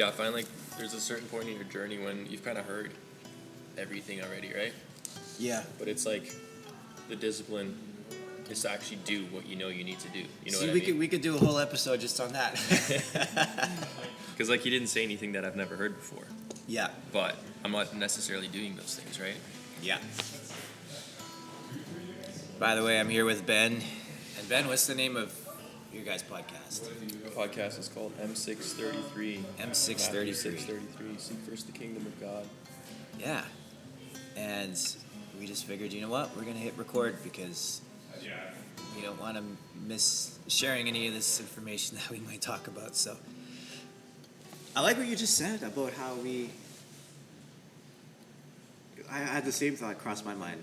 Yeah, I find like there's a certain point in your journey when you've kind of heard everything already, right? Yeah. But it's like the discipline is to actually do what you know you need to do. You know See, what I mean? we could do a whole episode just on that. Because like he didn't say anything that I've never heard before. Yeah. But I'm not necessarily doing those things, right? Yeah. By the way, I'm here with Ben. And Ben, what's the name of your guys' podcast? The podcast is called M633. M633. 633. Seek first the kingdom of God. Yeah. And we just figured, you know what? We're going to hit record because we don't want to miss sharing any of this information that we might talk about. So I like what you just said about how I had the same thought cross my mind.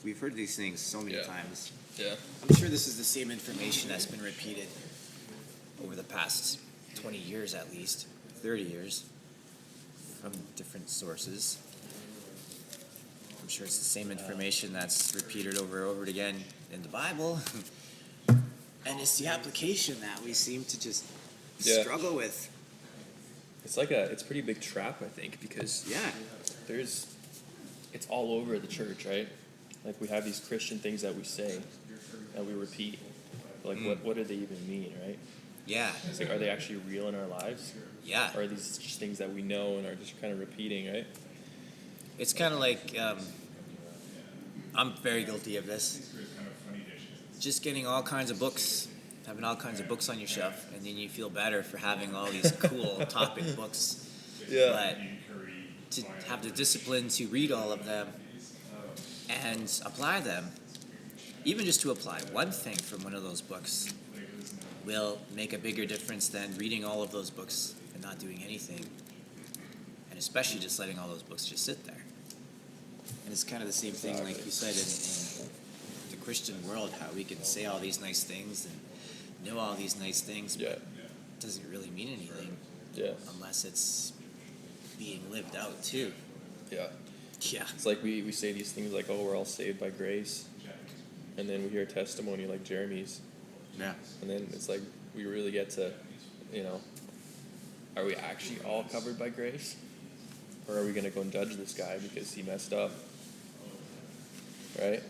We've heard these things so many times. Yeah. I'm sure this is the same information that's been repeated over the past 20 years at least, 30 years, from different sources. I'm sure it's the same information that's repeated over and over again in the Bible. And it's the application that we seem to just struggle with. It's like it's a pretty big trap, I think, because it's all over the church, right? Like we have these Christian things that we say, that we repeat. Like what do they even mean, right? Yeah. It's like, are they actually real in our lives? Yeah. Or are these just things that we know and are just kind of repeating, right? It's kind of like, I'm very guilty of this. Just getting all kinds of books, having all kinds of books on your shelf, and then you feel better for having all these cool topic books. Yeah. But to have the discipline to read all of them and apply them, even just to apply one thing from one of those books, will make a bigger difference than reading all of those books and not doing anything. And especially just letting all those books just sit there. And it's kind of the same thing, like you said, in the Christian world, how we can say all these nice things and know all these nice things, but it doesn't really mean anything unless it's being lived out too. Yeah. Yeah. It's like we say these things like, oh, we're all saved by grace. And then we hear a testimony like Jeremy's. Yeah. And then it's like we really get to, are we actually all covered by grace? Or are we going to go and judge this guy because he messed up? Right?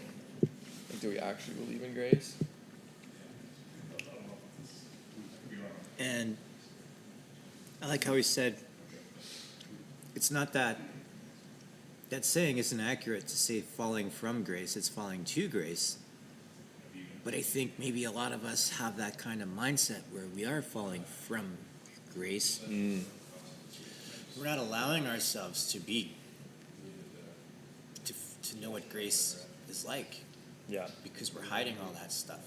Like, do we actually believe in grace? And I like how he said, it's not that saying isn't accurate to say falling from grace, it's falling to grace. But I think maybe a lot of us have that kind of mindset where we are falling from grace. We're not allowing ourselves to know what grace is like. Yeah. Because we're hiding all that stuff.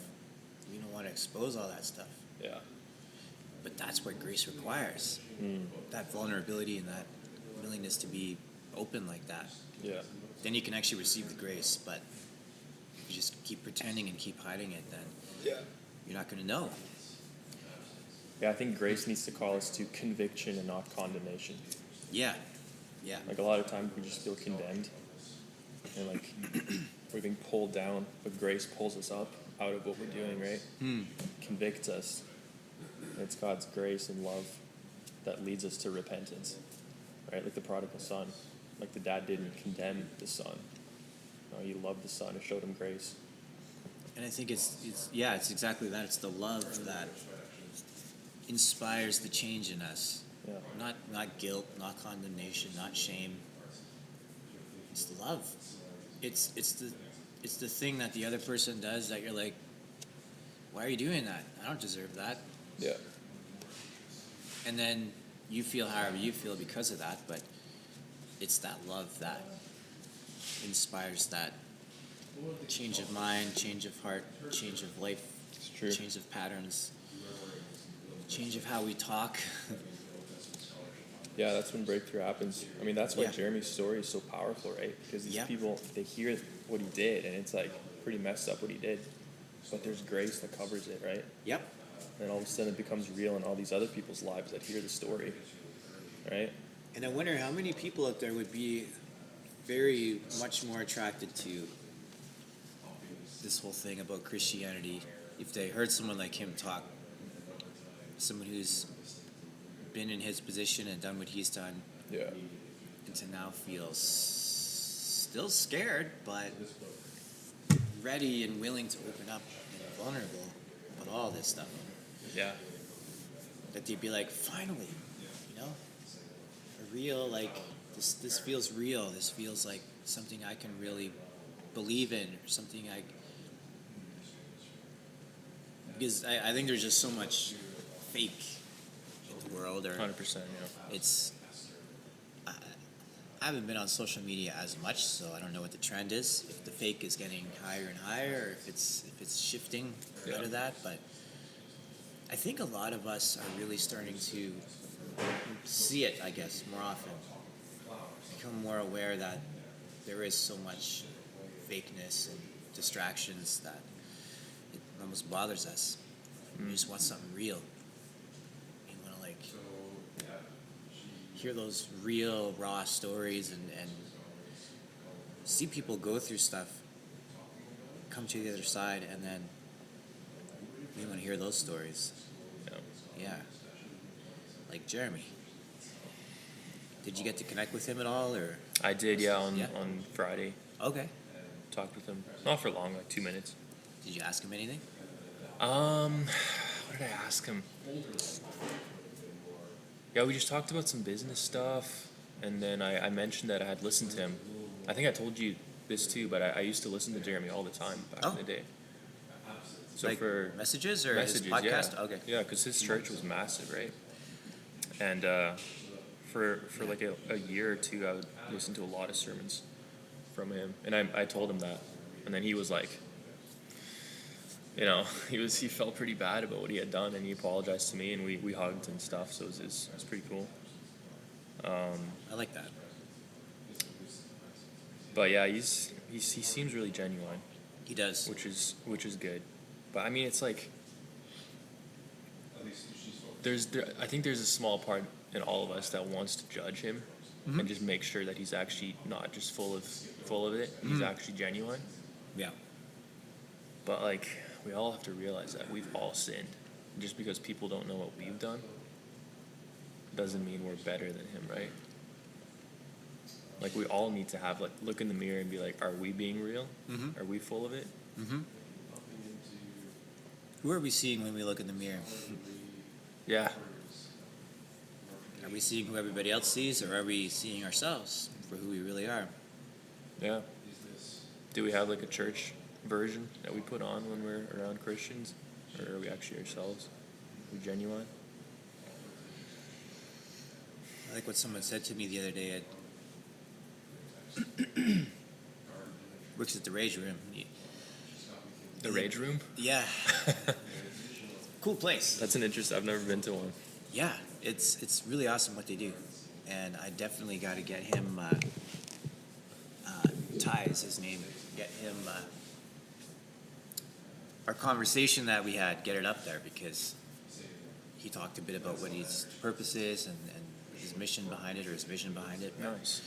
We don't want to expose all that stuff. Yeah. But that's what grace requires. That vulnerability and that willingness to be open like that. Yeah. Then you can actually receive the grace, but if you just keep pretending and keep hiding it, then you're not going to know. Yeah, I think grace needs to call us to conviction and not condemnation. Yeah. Yeah. Like a lot of times we just feel condemned. And like we're being pulled down, but grace pulls us up out of what we're doing, right? Convicts us. And it's God's grace and love that leads us to repentance, right? Like the prodigal son. Like the dad didn't condemn the son. No, he loved the son and showed him grace. And I think it's exactly that. It's the love that inspires the change in us. Yeah. Not guilt, not condemnation, not shame. It's the love. It's the thing that the other person does that you're like, why are you doing that? I don't deserve that. Yeah. And then you feel however you feel because of that, but it's that love that inspires that change of mind, change of heart, change of life, change of patterns, change of how we talk. Yeah, that's when breakthrough happens. I mean, that's why Jeremy's story is so powerful, right? Because these people, they hear what he did, and it's like pretty messed up what he did. But there's grace that covers it, right? Yep. And all of a sudden it becomes real in all these other people's lives that hear the story, right? And I wonder how many people out there would be very much more attracted to this whole thing about Christianity if they heard someone like him talk. Someone who's been in his position and done what he's done, Yeah. and to now feel still scared, but ready and willing to open up and vulnerable about all this stuff. Yeah. That they'd be like, finally, a real, like, this feels real. This feels like something I can really believe in, or something because I think there's just so much fake in the world, or 100%. Yeah. it's. I haven't been on social media as much, so I don't know what the trend is. If the fake is getting higher and higher, or if it's shifting out of that. But I think a lot of us are really starting to see it, I guess, more often. Become more aware that there is so much fakeness and distractions that it almost bothers us. You just want something real. You want to, like, hear those real, raw stories and see people go through stuff, come to the other side, and then we want to hear those stories. Yeah. Like Jeremy. Did you get to connect with him at all, or? I did, yeah, on Friday. Okay. Talked with him. Not for long, like 2 minutes. Did you ask him anything? What did I ask him? Yeah, we just talked about some business stuff, and then I mentioned that I had listened to him. I think I told you this too, but I used to listen to Jeremy all the time back in the day. So like for messages or messages, his podcast? yeah. Okay. Yeah, because his church was massive, right? And for like a year or two, I would listen to a lot of sermons from him, and I told him that, and then he was like, he felt pretty bad about what he had done, and he apologized to me, and we hugged and stuff. So it was pretty cool. I like that. But yeah, he seems really genuine. He does. Which is good. But I mean, it's like I think there's a small part in all of us that wants to judge him and just make sure that he's actually not just full of it. He's actually genuine. Yeah. But like, we all have to realize that we've all sinned. Just because people don't know what we've done doesn't mean we're better than him, right? Like, we all need to have, like, look in the mirror and be like, are we being real? Mm-hmm. Are we full of it? Mm-hmm. Who are we seeing when we look in the mirror? Yeah. Are we seeing who everybody else sees, or are we seeing ourselves for who we really are? Yeah. Do we have, like, a church version that we put on when we're around Christians? Or are we actually ourselves? Are we genuine? I like what someone said to me the other day. Works at the Rage Room. The Rage Room? Yeah. Cool place. That's an interest. I've never been to one. Yeah, it's really awesome what they do, and I definitely got to get him. Ty is his name. Get him. Our conversation that we had, get it up there, because he talked a bit about what his purpose is and his mission behind it, or his vision behind it. Nice.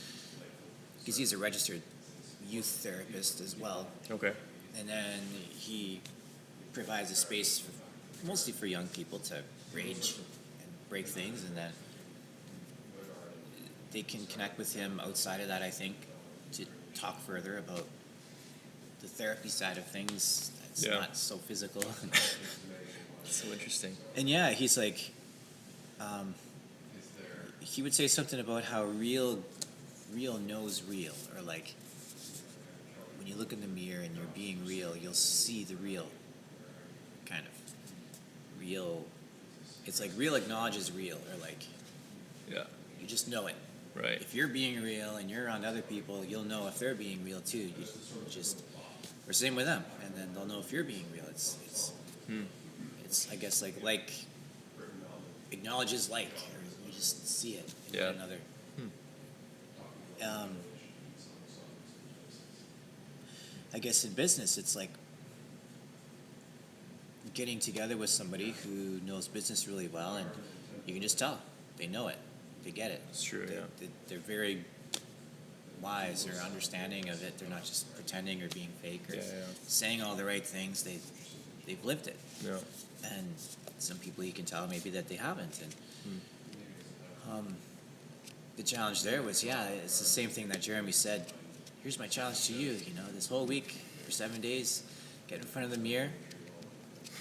Because he's a registered youth therapist as well. Okay. And then he provides a space mostly for young people to rage and break things, and then they can connect with him outside of that, I think, to talk further about the therapy side of things that's not so physical. That's so interesting. And yeah, he's like, he would say something about how real knows real, or like, when you look in the mirror and you're being real, you'll see the real, kind of. Real, it's like real acknowledges real, or like, you just know it. Right. If you're being real and you're around other people, you'll know if they're being real too. You just, or same with them, and then they'll know if you're being real. It's I guess like acknowledges like, or you just see it in one another. I guess in business, it's like getting together with somebody who knows business really well, and you can just tell they know it, they get it. It's true. They're very wise or understanding of it. They're not just pretending or being fake or saying all the right things. They've lived it. Yeah. And some people you can tell maybe that they haven't. And The challenge there was, it's the same thing that Jeremy said. Here's my challenge to you, this whole week for 7 days, get in front of the mirror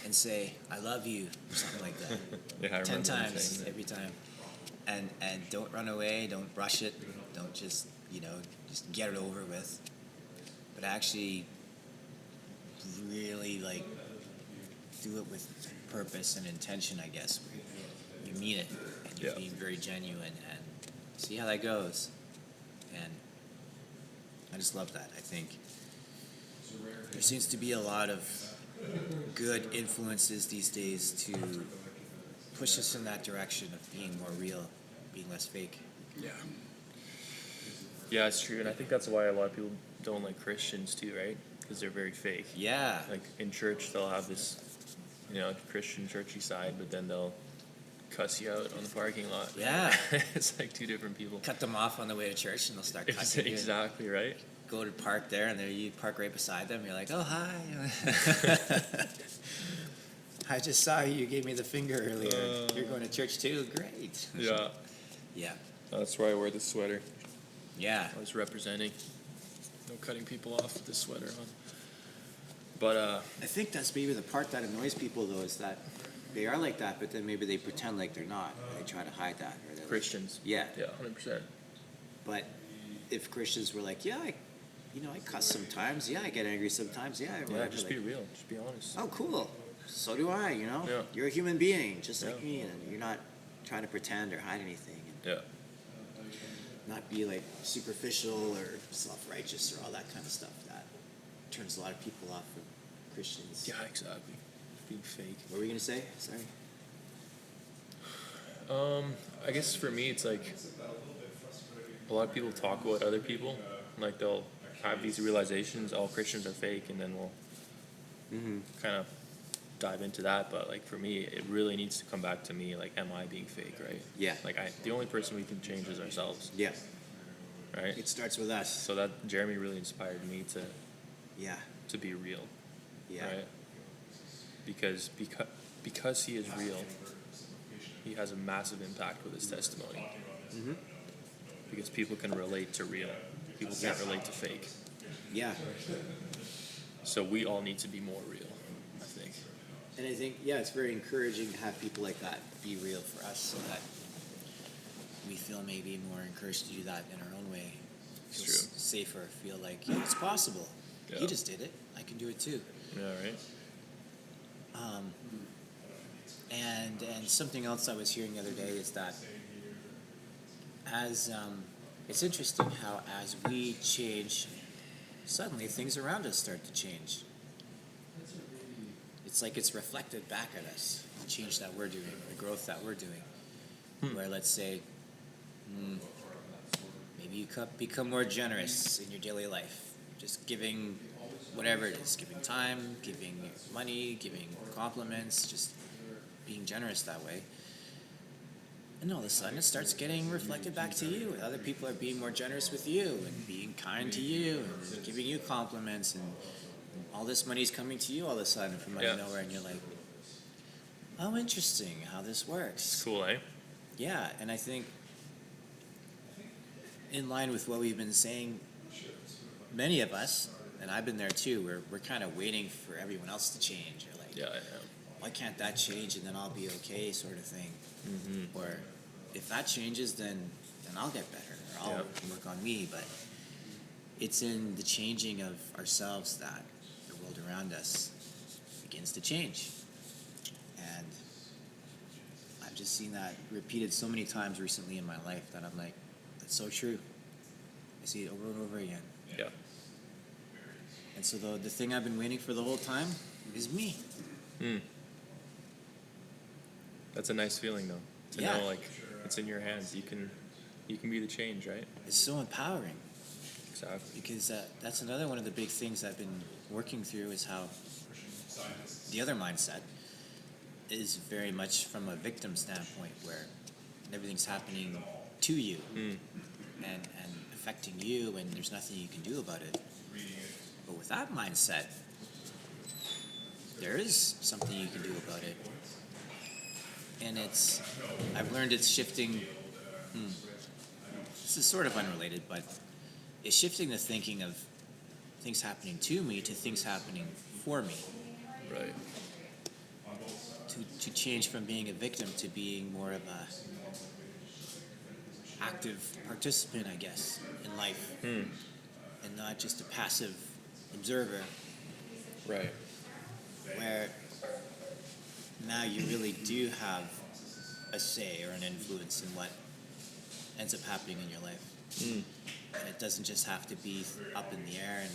and say, I love you, or something like that. Yeah, I 10 remember times saying that. every time. And don't run away, don't rush it, don't just, just get it over with. But actually really like do it with purpose and intention, I guess. You mean it and you're being very genuine and see how that goes. And I just love that. I think there seems to be a lot of good influences these days to push us in that direction of being more real, being less fake. Yeah, it's true, and I think that's why a lot of people don't like Christians too, right? Because they're very fake. Yeah. Like in church, they'll have this, Christian churchy side, but then they'll cuss you out on the parking lot. Yeah. It's like two different people. Cut them off on the way to church and they'll start cussing you. Exactly, right? Go to park there and there you park right beside them. You're like, oh, hi. I just saw you. You gave me the finger earlier. You're going to church too? Great. Yeah. Yeah. That's why I wear this sweater. Yeah. I was representing. No cutting people off with this sweater on. But I think that's maybe the part that annoys people, though, is that they are like that, but then maybe they pretend like they're not. Or they try to hide that. Or Christians. Yeah. Yeah, 100%. But if Christians were like, I cuss sometimes. Yeah, I get angry sometimes. Yeah, Yeah, just be real. Just be honest. Oh, cool. So do I, Yeah. You're a human being, just like me, and you're not trying to pretend or hide anything. And Yeah. not be like superficial or self-righteous or all that kind of stuff that turns a lot of people off from Christians. Yeah, exactly. Being fake. What were we going to say? Sorry. I guess for me, it's like a lot of people talk about other people. Like they'll have these realizations, all Christians are fake, and then we'll kind of dive into that. But like for me, it really needs to come back to me. Like, am I being fake, right? Yeah. Like the only person we can change is ourselves. Yeah. Right. It starts with us. So that Jeremy really inspired me to be real. Yeah. Right. Because he is real, he has a massive impact with his testimony. Mm-hmm. Because people can relate to real. People can't relate to fake. Yeah. So we all need to be more real, I think. And I think, it's very encouraging to have people like that be real for us so that we feel maybe more encouraged to do that in our own way. It's Feel true. Safer, feel like, it's possible. Yeah. He just did it. I can do it too. Yeah, right? And something else I was hearing the other day is that as it's interesting how as we change, suddenly things around us start to change. It's like it's reflected back at us, the change that we're doing, the growth that we're doing. Where let's say, maybe you become more generous in your daily life, just giving whatever it is, giving time, giving money, giving compliments, just being generous that way. And all of a sudden it starts getting reflected back to you. Other people are being more generous with you and being kind to you and giving you compliments, and all this money's coming to you all of a sudden from out of nowhere, and you're like, oh, interesting how this works. It's cool, eh? Yeah, and I think in line with what we've been saying, many of us, and I've been there too, we're kind of waiting for everyone else to change. Or like, Yeah, I know. why can't that change and then I'll be okay, sort of thing. Mm-hmm. Or if that changes, then I'll get better, or I'll work on me. But it's in the changing of ourselves that the world around us begins to change. And I've just seen that repeated so many times recently in my life that I'm like, that's so true. I see it over and over again. Yeah. And so the thing I've been waiting for the whole time is me. That's a nice feeling, though. To Yeah. know, like, it's in your hands. You can be the change, right? It's so empowering. Exactly. Because that's another one of the big things I've been working through, is how the other mindset is very much from a victim standpoint, where everything's happening to you and affecting you, and there's nothing you can do about it. But with that mindset, there is something you can do about it. And I've learned it's shifting This is sort of unrelated, but it's shifting the thinking of things happening to me to things happening for me. Right. To change from being a victim to being more of a active participant, I guess, in life, and not just a passive observer. Right. Where now you really do have a say or an influence in what ends up happening in your life. And it doesn't just have to be up in the air and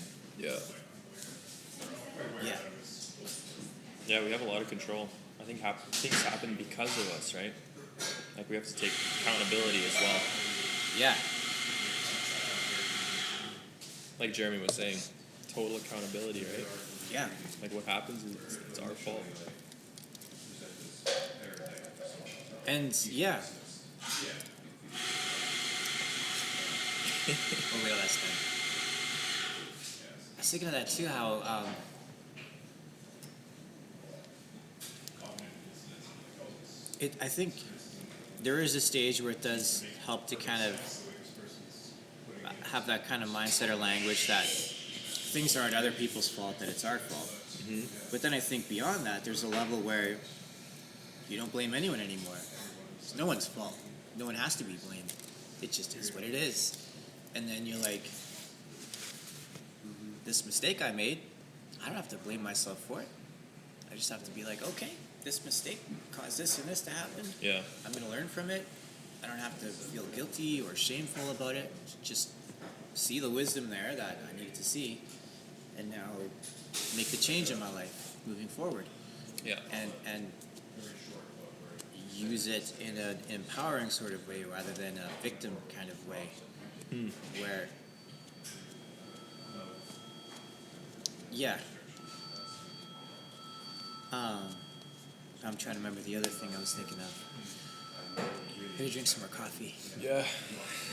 Yeah, we have a lot of control. I think things happen because of us, right? Like we have to take accountability as well. Yeah. Like Jeremy was saying, total accountability, right? Yeah. Like what happens is it's our fault. And yeah. Oh, real last thing. I was thinking of that too, how I think there is a stage where it does help to kind of have that kind of mindset or language that things aren't other people's fault, that it's our fault. But then I think beyond that, there's a level where you don't blame anyone anymore. It's no one's fault. No one has to be blamed. It just is what it is. And then you're like, this mistake I made, I don't have to blame myself for it. I just have to be like, okay, this mistake caused this and this to happen. Yeah. I'm going to learn from it. I don't have to feel guilty or shameful about it. Just see the wisdom there that I needed to see, and now make the change in my life moving forward. Yeah. And use it in an empowering sort of way rather than a victim kind of way, where I'm trying to remember the other thing I was thinking of. Maybe drink some more coffee. Yeah.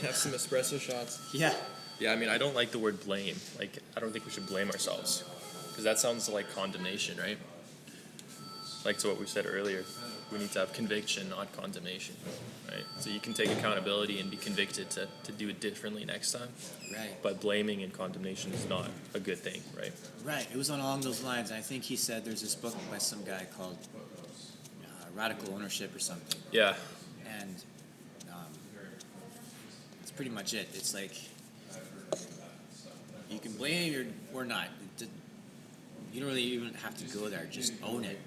Have some espresso shots. Yeah. Yeah, I mean, I don't like the word blame. Like, I don't think we should blame ourselves. Because that sounds like condemnation, right? Like to what we said earlier. We need to have conviction, not condemnation, right? So you can take accountability and be convicted to do it differently next time. Right. But blaming and condemnation is not a good thing, right? Right. It was along those lines. I think he said there's this book by some guy called Radical Ownership or something. Yeah. And that's pretty much it. It's like you can blame or not. You don't really even have to go there. Just own it,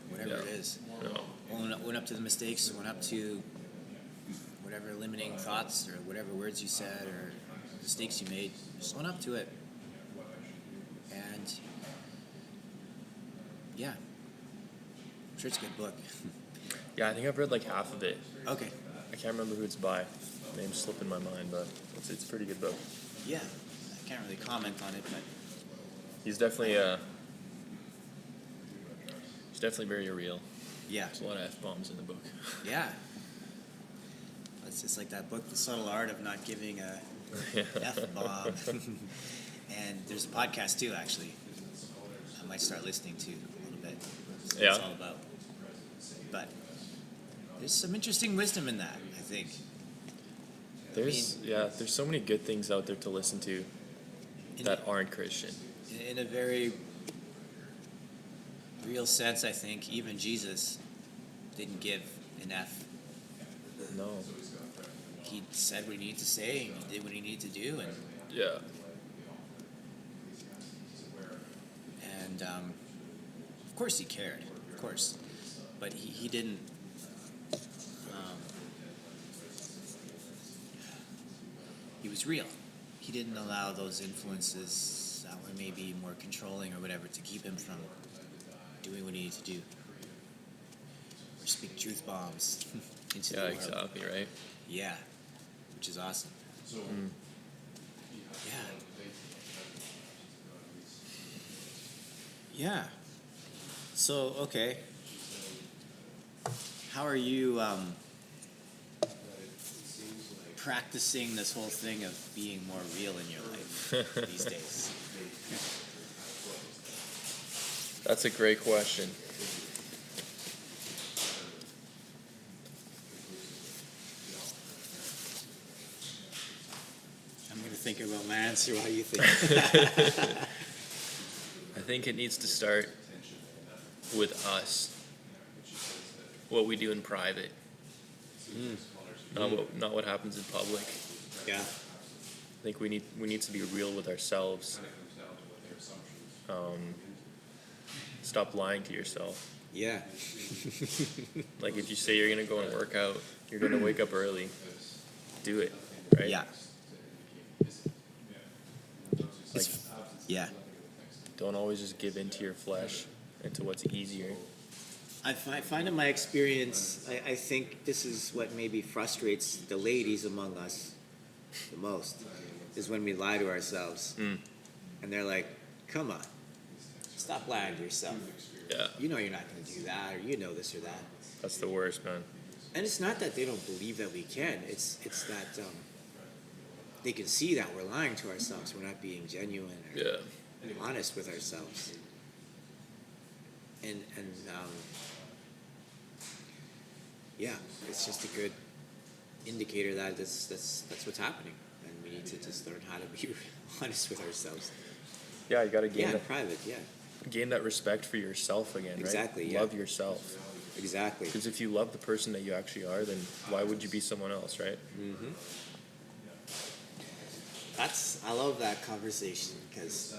whatever it is. Yeah. Own up to the mistakes. Own up to whatever limiting thoughts or whatever words you said or mistakes you made. Just own up to it. And yeah, I'm sure it's a good book. Yeah, I think I've read like half of it. Okay. I can't remember who it's by. The name's slipping my mind, but it's a pretty good book. Yeah, I can't really comment on it, but He's definitely very real. yeah, There's a lot of F-bombs in the book. yeah. It's just like that book, The Subtle Art of Not Giving a F-bomb. And there's a podcast too, actually. I might start listening to a little bit. See what it's all about. But there's some interesting wisdom in that, I think. There's so many good things out there to listen to that aren't Christian. In a very real sense, I think even Jesus didn't give an F. No. He said what he needed to say, and he did what he needed to do, and Yeah. of course he cared, of course, but he didn't. He was real. He didn't allow those influences that were maybe more controlling or whatever to keep him from doing what he needed to do, or speak truth bombs into the world. Yeah, exactly, right? Yeah, which is awesome. Yeah. So, okay. How are you practicing this whole thing of being more real in your life these days? That's a great question. thinking about my answer while you think. I think it needs to start with us. What we do in private, not what happens in public. Yeah. I think we need to be real with ourselves. Stop lying to yourself. Yeah. Like if you say you're gonna go and work out, you're gonna wake up early. Do it, right? Yeah. Like, Yeah. don't always just give in to your flesh and to what's easier. I find in my experience, I think this is what maybe frustrates the ladies among us the most, is when we lie to ourselves. And they're like, come on, stop lying to yourself. Yeah, You know you're not going to do that, or you know this or that. that's the worst, man. And it's not that they don't believe that we can. It's that they can see that we're lying to ourselves. We're not being genuine or Yeah, honest with ourselves. And yeah, it's just a good indicator that that's what's happening, and we need to just learn how to be honest with ourselves. yeah. You gotta Yeah, in private. Yeah, gain that respect for yourself again, right? Exactly, yeah. Love yourself. exactly. Because if you love the person that you actually are, then why would you be someone else, right? I love that conversation, because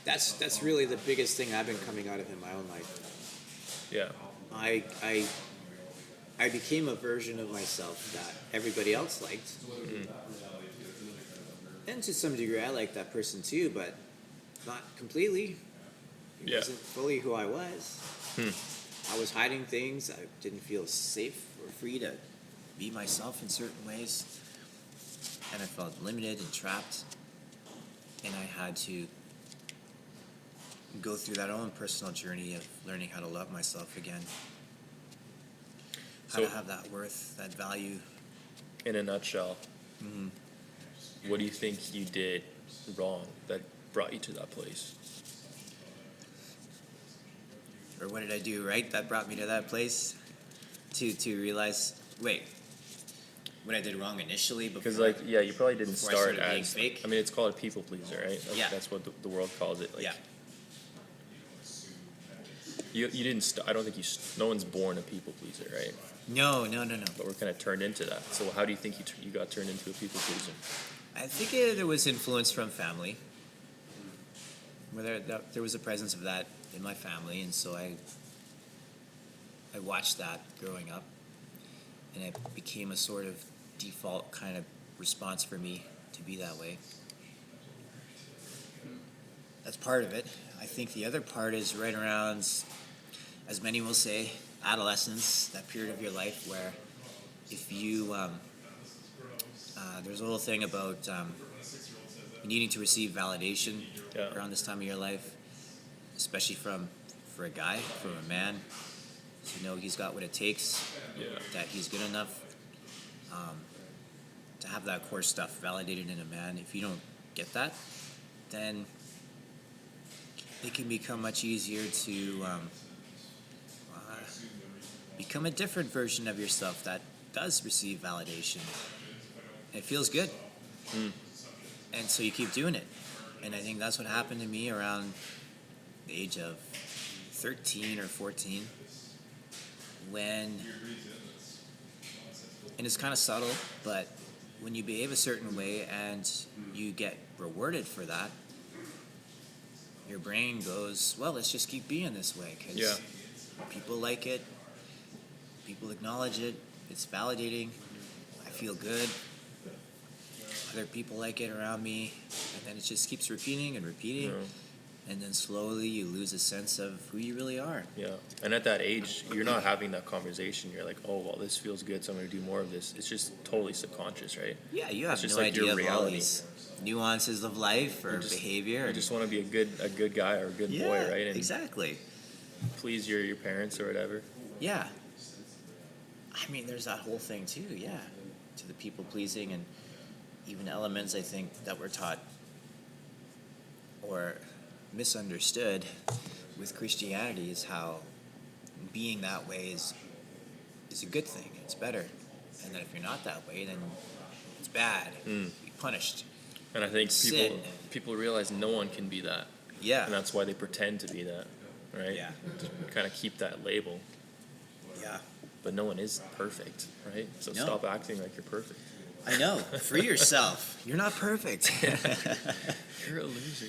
that's really the biggest thing I've been coming out of in my own life. Yeah, I became a version of myself that everybody else liked. And to some degree, I liked that person too, but not completely. It Yeah. wasn't fully who I was. I was hiding things. I didn't feel safe or free to be myself in certain ways. And I felt limited and trapped. And I had to go through that own personal journey of learning how to love myself again. How to So- have that worth, that value. in a nutshell, what do you think you did wrong that brought you to that place? Or what did I do right that brought me to that place? To realize, wait, what I did wrong initially before. Because, like, yeah, you probably didn't before I start started being as fake. I mean, it's called a people pleaser, right? Like, Yeah. that's what the world calls it. Like, Yeah. You didn't. I don't think you. No one's born a people pleaser, right? No. But we're kind of turned into that. So how do you think you got turned into a people pleaser? I think there was influence from family. Where there was a presence of that in my family, and so I watched that growing up, and it became a sort of default kind of response for me to be that way. That's part of it. I think the other part is right around, as many will say, adolescence, that period of your life where if you, there's a little thing about needing to receive validation Yeah. around this time of your life, especially for a guy, from a man, to know he's got what it takes, Yeah. that he's good enough, to have that core stuff validated in a man. If you don't get that, then it can become much easier to become a different version of yourself that does receive validation. It feels good. And so you keep doing it. And I think that's what happened to me around the age of 13 or 14, when, and it's kind of subtle, but when you behave a certain way and you get rewarded for that, your brain goes, well, let's just keep being this way, because Yeah. people like it, people acknowledge it, it's validating, I feel good, other people like it around me, and then it just keeps repeating and repeating, and then slowly you lose a sense of who you really are. Yeah. And at that age, you're not having that conversation. You're like, oh, well, this feels good, so I'm going to do more of this. It's just totally subconscious, right? Yeah, you have It's just no like your idea of all reality. these nuances of life or behavior. You just want to be a good guy or a good yeah, boy, right? And exactly. please your parents or whatever. Yeah. I mean, there's that whole thing too, yeah. To the people pleasing, and even elements, I think, that we're taught or misunderstood with Christianity is how being that way is a good thing. It's better. And that if you're not that way, then it's bad. punished. And I think Sin. people realize no one can be that. Yeah. And that's why they pretend to be that, right? Yeah. To kind of keep that label. Yeah. But no one is perfect, right? So No. stop acting like you're perfect. I know. Free yourself. You're not perfect. You're a loser.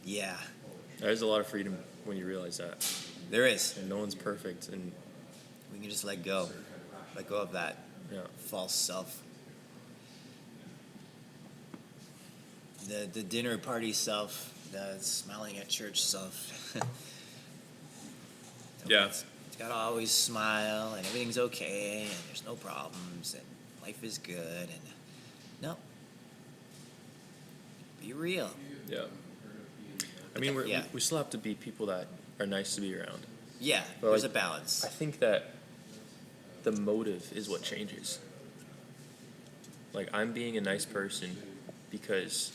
Yeah. There's a lot of freedom when you realize that. There is. And no one's perfect. And We can just let go. Let go of that yeah, false self. The dinner party self, the smiling at church self. yeah, It's got to always smile and everything's okay and there's no problems and life is good and no. Be real. yeah. I mean, Yeah. we still have to be people that are nice to be around. Yeah, But, there's like, a balance. I think that the motive is what changes. Like, I'm being a nice person because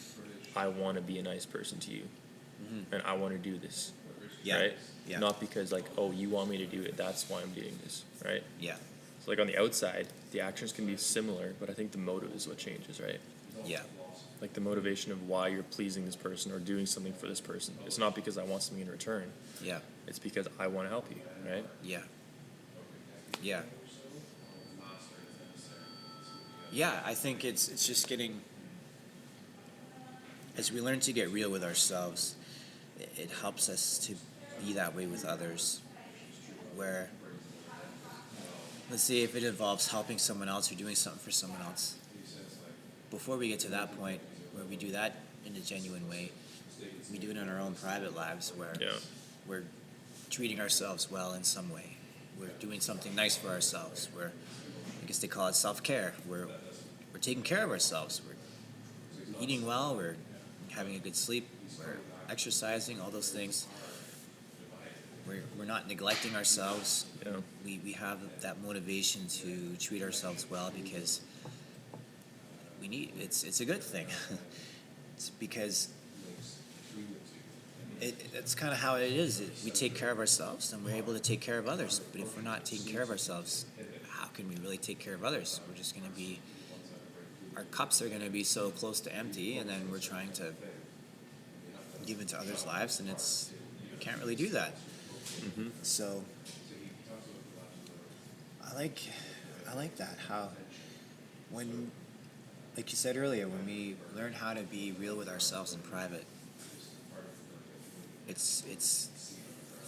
I want to be a nice person to you. Mm-hmm. And I want to do this. Yeah. Right? Yeah. Not because, like, oh, you want me to do it, that's why I'm doing this. Right? Yeah. So, like, on the outside, the actions can be similar, but I think the motive is what changes, right? Yeah. Like, the motivation of why you're pleasing this person or doing something for this person. It's not because I want something in return. Yeah. It's because I want to help you, right? Yeah. Yeah. Yeah, I think it's just getting, as we learn to get real with ourselves, it helps us to be that way with others. Where, let's say if it involves helping someone else or doing something for someone else, before we get to that point where we do that in a genuine way, we do it in our own private lives where Yeah. we're treating ourselves well in some way. We're doing something nice for ourselves. I guess they call it self-care. We're taking care of ourselves. We're eating well. We're having a good sleep. We're exercising. All those things. We're not neglecting ourselves. Yeah. We have that motivation to treat ourselves well because it's a good thing. It's because that's kind of how it is. We take care of ourselves, and we're able to take care of others. But if we're not taking care of ourselves, how can we really take care of others? We're just going to be, our cups are going to be so close to empty, and then we're trying to give into others' lives, and we can't really do that. Mm-hmm. So I like that, how when, like you said earlier, when we learn how to be real with ourselves in private, it's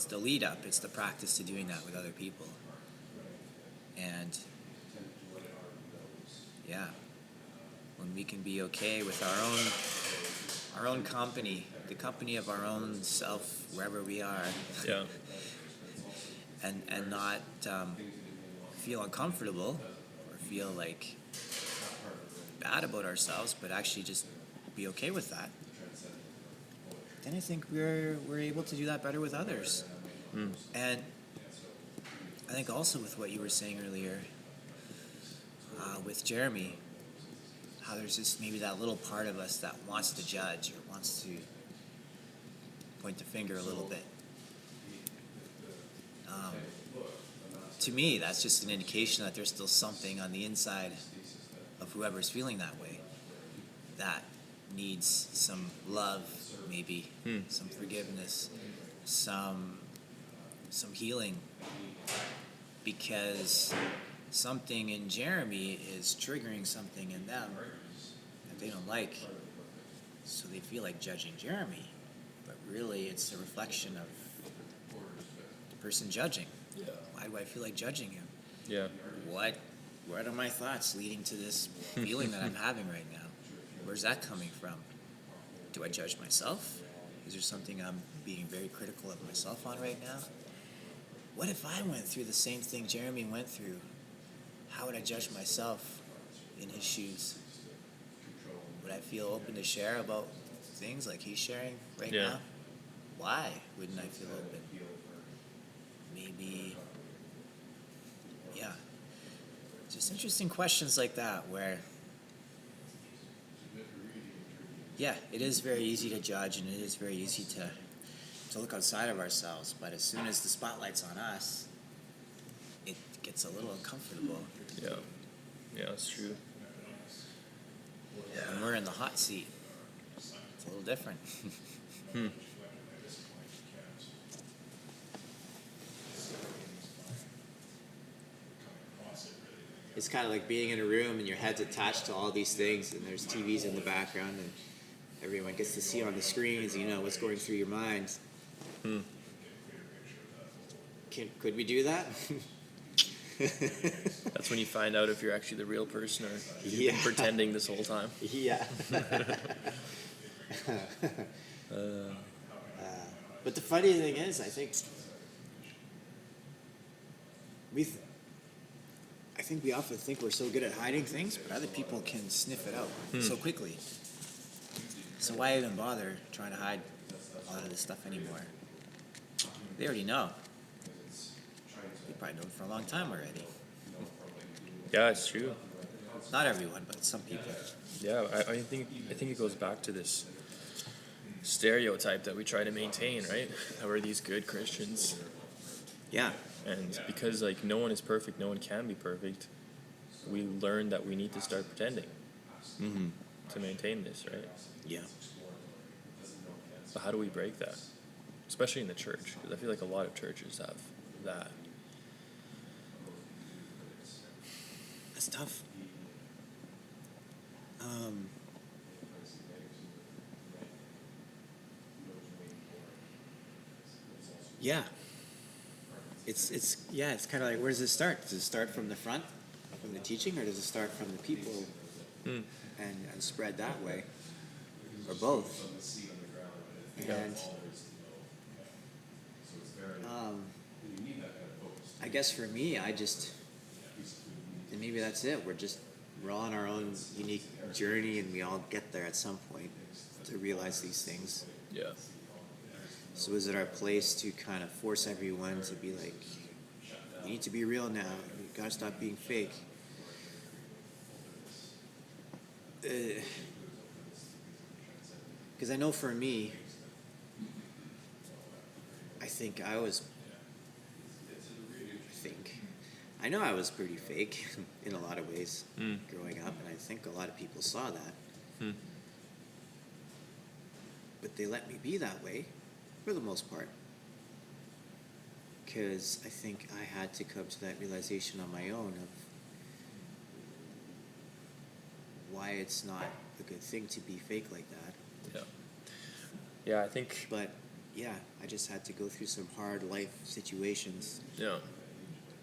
the lead up, it's the practice to doing that with other people. And yeah, when we can be okay with our own company, the company of our own self, wherever we are, Yeah. and not feel uncomfortable or feel like bad about ourselves, but actually just be okay with that, then I think we're able to do that better with others. Mm. And I think also with what you were saying earlier, with Jeremy, how there's just maybe that little part of us that wants to judge or wants to point the finger a little bit. To me, that's just an indication that there's still something on the inside of whoever's feeling that way that needs some love, maybe some forgiveness, some healing, because something in Jeremy is triggering something in them that they don't like, so they feel like judging Jeremy, but really it's a reflection of the person judging. Yeah. Why do I feel like judging him? Yeah. What are my thoughts leading to this feeling that I'm having right now? Where's that coming from? Do I judge myself? Is there something I'm being very critical of myself on right now? What if I went through the same thing Jeremy went through? How would I judge myself in his shoes? Would I feel open to share about things like he's sharing right Yeah. now? Why wouldn't I feel open? Maybe, yeah. Just interesting questions like that where, yeah, it is very easy to judge and it is very easy to look outside of ourselves, but as soon as the spotlight's on us, it's a little uncomfortable. Yeah. Yeah, that's true. When we're in the hot seat, it's a little different. Hmm. It's kind of like being in a room and your head's attached to all these things, and there's TVs in the background, and everyone gets to see on the screens, what's going through your mind. Hmm. Could we do that? That's when you find out if you're actually the real person or you've Yeah. been pretending this whole time. Yeah. But the funny thing is, I think we often think we're so good at hiding things, but other people can sniff it out so quickly. So why even bother trying to hide a lot of this stuff anymore? They already know. They probably know it for a long time already. Yeah, it's true. Not everyone, but some people. Yeah, I think it goes back to this stereotype that we try to maintain, right? That we're these good Christians. Yeah. And because like no one is perfect, no one can be perfect, we learn that we need to start pretending to maintain this, right? Yeah. But how do we break that? Especially in the church, because I feel like a lot of churches have that. That's tough. Yeah. It's kind of like, where does it start? Does it start from the front, from the teaching, or does it start from the people and spread that way, or both? And I guess for me, and maybe that's it. We're all on our own unique journey, and we all get there at some point to realize these things. Yeah. So is it our place to kind of force everyone to be like, you need to be real now, you gotta stop being fake? Because I know for me, I know I was pretty fake in a lot of ways growing up, and I think a lot of people saw that. But they let me be that way for the most part, because I think I had to come to that realization on my own of why it's not a good thing to be fake like that. Yeah. Yeah, I think. But yeah, I just had to go through some hard life situations Yeah.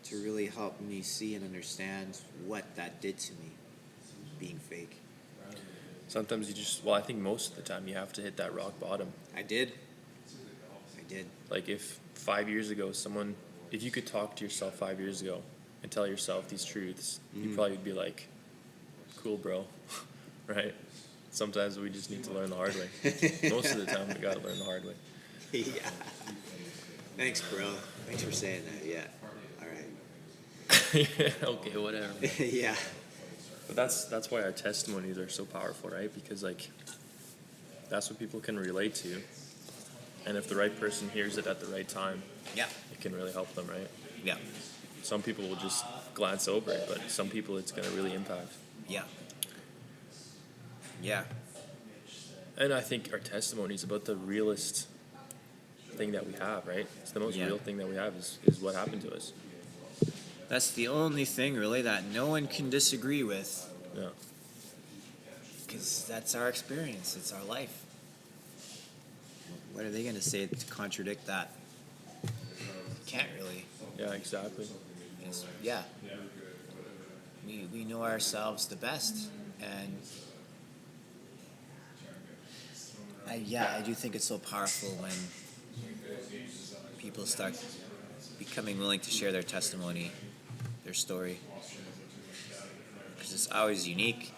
to really help me see and understand what that did to me, being fake. Sometimes I think most of the time you have to hit that rock bottom. I did. Like if 5 years ago if you could talk to yourself 5 years ago and tell yourself these truths, you probably would be like, cool, bro, right? Sometimes we just need to learn the hard way. Most of the time we gotta learn the hard way. Yeah. Thanks, bro. Thanks for saying that. Yeah. All right. Okay, whatever. Yeah. But that's why our testimonies are so powerful, right? Because like that's what people can relate to. And if the right person hears it at the right time, Yeah. it can really help them, right? Yeah. Some people will just glance over it, but some people it's going to really impact. Yeah. Yeah. And I think our testimony is about the realest thing that we have, right? It's the most real thing that we have is what happened to us. That's the only thing really that no one can disagree with, Yeah. because that's our experience. It's our life. What are they going to say to contradict that? Can't really. Yeah, exactly. Yeah. We know ourselves the best, and I do think it's so powerful when people start becoming willing to share their testimony, their story, because it's always unique,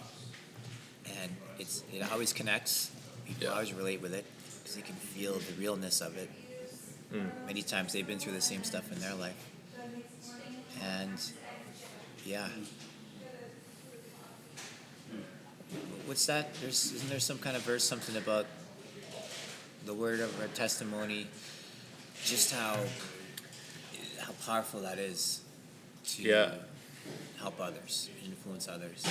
and it always connects. People always relate with it because they can feel the realness of it. Many times they've been through the same stuff in their life, and what's that? Isn't there some kind of verse, something about the word of our testimony, just how powerful that is, to help others, influence others.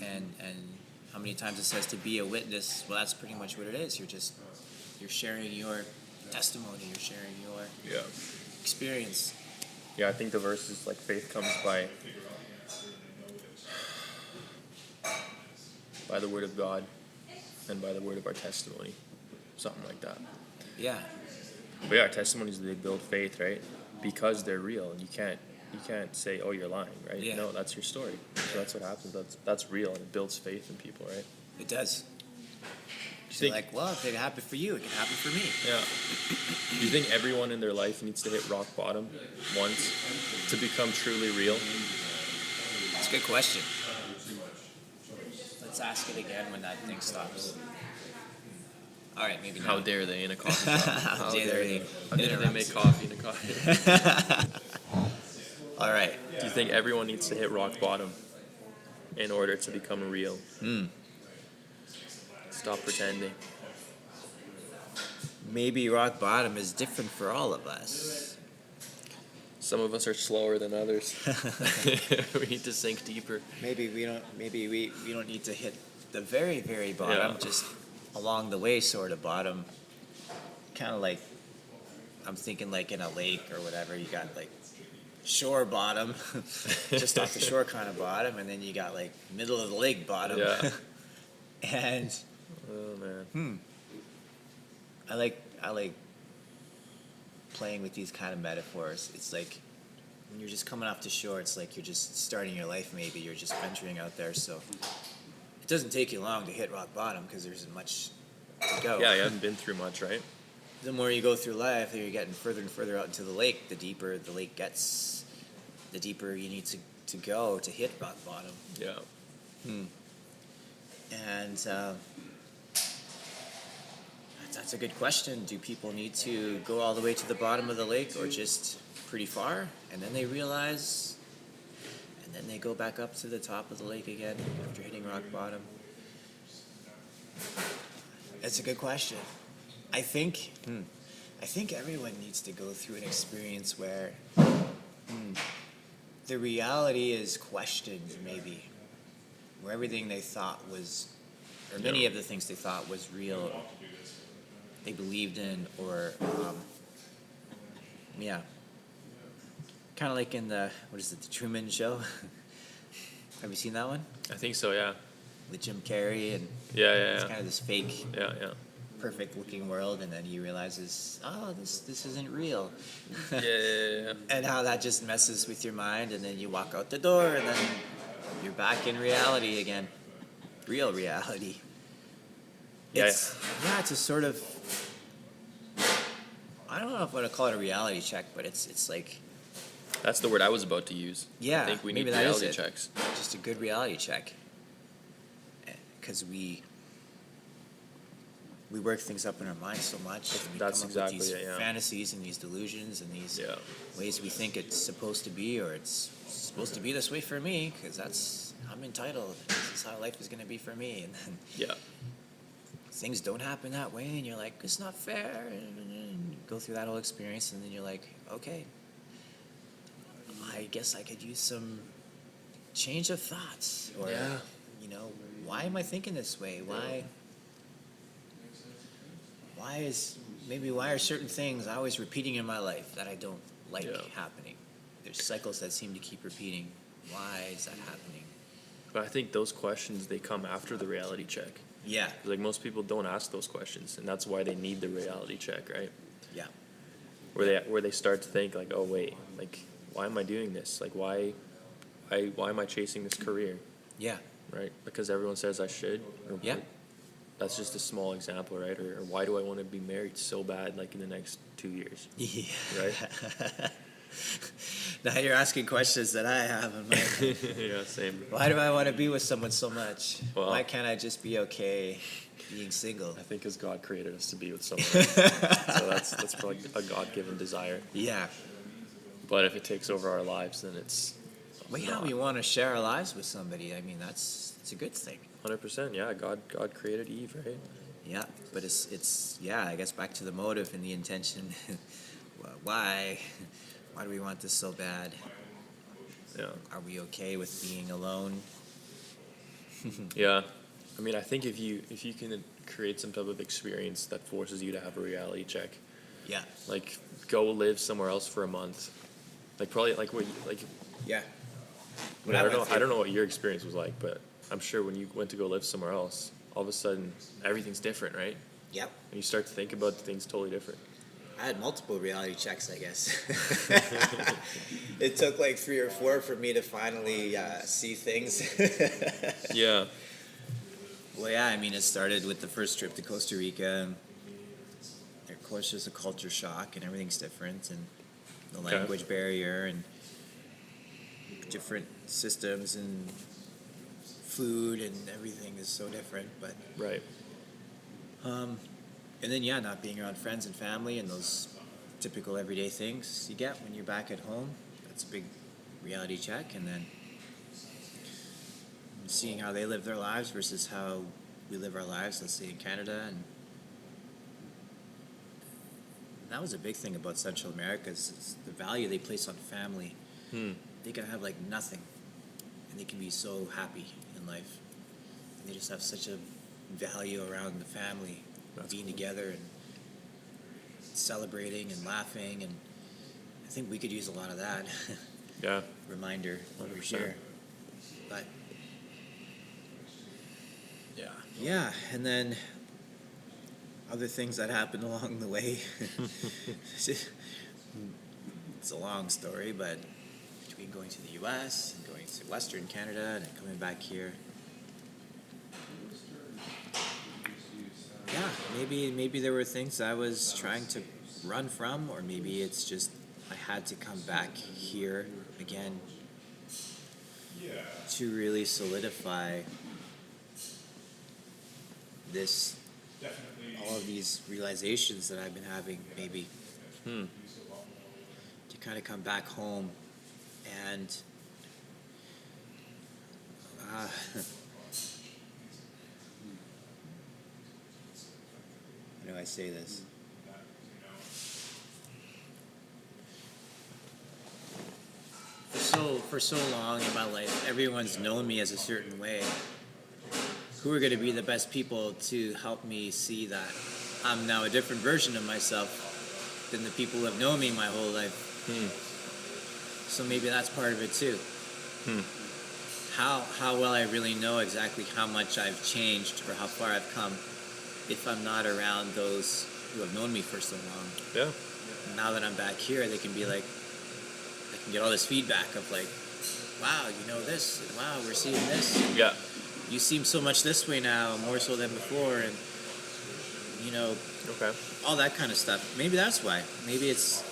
And how many times it says to be a witness? Well, that's pretty much what it is. You're sharing your testimony. You're sharing your experience. Yeah, I think the verse is like faith comes by the word of God and by the word of our testimony, something like that. Yeah. But yeah, our testimonies, they build faith, right? Because they're real, and you can't say, oh, you're lying, right? Yeah. No, that's your story. So that's what happens. That's real, and it builds faith in people, right? It does. Think, Like, well, if it happened for you, it can happen for me. Yeah. Do you think everyone in their life needs to hit rock bottom once to become truly real? That's a good question. Let's ask it again when that thing stops. All right, maybe How not. dare they in a coffee shop? How dare they? How dare they make coffee in a coffee? All right. Do you think everyone needs to hit rock bottom in order to become real? Stop pretending. Maybe rock bottom is different for all of us. Some of us are slower than others. We need to sink deeper. Maybe we don't need to hit the very, very bottom, just along the way sort of bottom. Kind of like, I'm thinking like in a lake or whatever, you got like shore bottom, just off the shore kind of bottom, and then you got like middle of the lake bottom. Yeah. And Oh man. I like playing with these kind of metaphors. It's like when you're just coming off the shore, it's like you're just starting your life. Maybe you're just venturing out there, so it doesn't take you long to hit rock bottom because there isn't much to go. Yeah, you haven't been through much, right? The more you go through life, you're getting further and further out into the lake. The deeper the lake gets, the deeper you need to go to hit rock bottom. Yeah. And that's a good question. Do people need to go all the way to the bottom of the lake or just pretty far? And then they realize, and then they go back up to the top of the lake again after hitting rock bottom? That's a good question. I think everyone needs to go through an experience where the reality is questioned, maybe. Where everything they thought was, or many of the things they thought was real, they believed in, or kind of like in the Truman Show. Have you seen that one? I think so, yeah. With Jim Carrey, and it's kind of this fake, perfect looking world, and then he realizes, oh, this isn't real. Yeah. And how that just messes with your mind, and then you walk out the door, and then you're back in reality again. Real reality. It's a sort of, I don't know if I want to call it a reality check, but it's like, That's the word I was about to use. yeah, I think we need maybe that is reality it. checks. Just a good reality check. Because we work things up in our minds so much. And we That's come up exactly with these it, yeah. fantasies and these delusions and these ways we think it's supposed to be, or it's supposed to be this way for me, because I'm entitled. This is how life is going to be for me. And then things don't happen that way, and you're like, it's not fair. And you go through that whole experience, and then you're like, okay, I guess I could use some change of thoughts, or why am I thinking this way? Why are certain things always repeating in my life that I don't like happening? There's cycles that seem to keep repeating. Why is that happening? But I think those questions, they come after the reality check. Yeah. Like, most people don't ask those questions, and that's why they need the reality check, right? Yeah. Where they start to think, like, oh wait, like, why am I doing this? Like, why am I chasing this career? Yeah. Right? Because everyone says I should. Or, Yeah. That's just a small example, right? Or why do I want to be married so bad, like, in the next 2 years? Yeah. Right? Now you're asking questions that I have in my Yeah, same. Why do I want to be with someone so much? Well, why can't I just be okay being single? I think because God created us to be with someone else. So that's probably a God-given desire. Yeah. But if it takes over our lives, then it's Well, yeah, we want to share our lives with somebody. I mean, it's a good thing. 100%. Yeah, God created Eve, right? Yeah, but it's I guess back to the motive and the intention. Why Why do we want this so bad? Yeah. Are we okay with being alone? Yeah. I mean, I think if you can create some type of experience that forces you to have a reality check, Yeah. like go live somewhere else for a month, like probably like what you, like Yeah. I, mean, I don't know what your experience was like, but I'm sure when you went to go live somewhere else, all of a sudden everything's different, right? Yep. And you start to think about things totally different. I had multiple reality checks, I guess. It took like 3 or 4 for me to finally see things. Yeah. Well, yeah, I mean, it started with the first trip to Costa Rica. Of course, there's a culture shock, and everything's different, and the Okay. language barrier, and different systems, and food, and everything is so different. But Right. and then yeah, not being around friends and family, and those typical everyday things you get when you're back at home. That's a big reality check, and then seeing how they live their lives versus how we live our lives, let's say in Canada. And that was a big thing about Central America is the value they place on family. They can have like nothing, and they can be so happy in life. And they just have such a value around the family, being together and celebrating and laughing. And I think we could use a lot of that. Yeah. Reminder over 100%. here. But Yeah. yeah, and then other things that happened along the way. It's a long story, but between going to the U.S. and going to Western Canada and then coming back here, yeah, maybe there were things I was trying to run from, or maybe it's just I had to come back here again to really solidify this, all of these realizations that I've been having, maybe to kind of come back home and how do I say this? For so long in my life, everyone's known me as a certain way. Who are going to be the best people to help me see that I'm now a different version of myself than the people who have known me my whole life? So maybe that's part of it too. How well I really know exactly how much I've changed or how far I've come if I'm not around those who have known me for so long. Yeah. Now that I'm back here, they can be like, I can get all this feedback of like, wow, you know this, and wow, we're seeing this. Yeah. You seem so much this way now, more so than before, and you know, Okay. all that kind of stuff. Maybe that's why. Maybe it's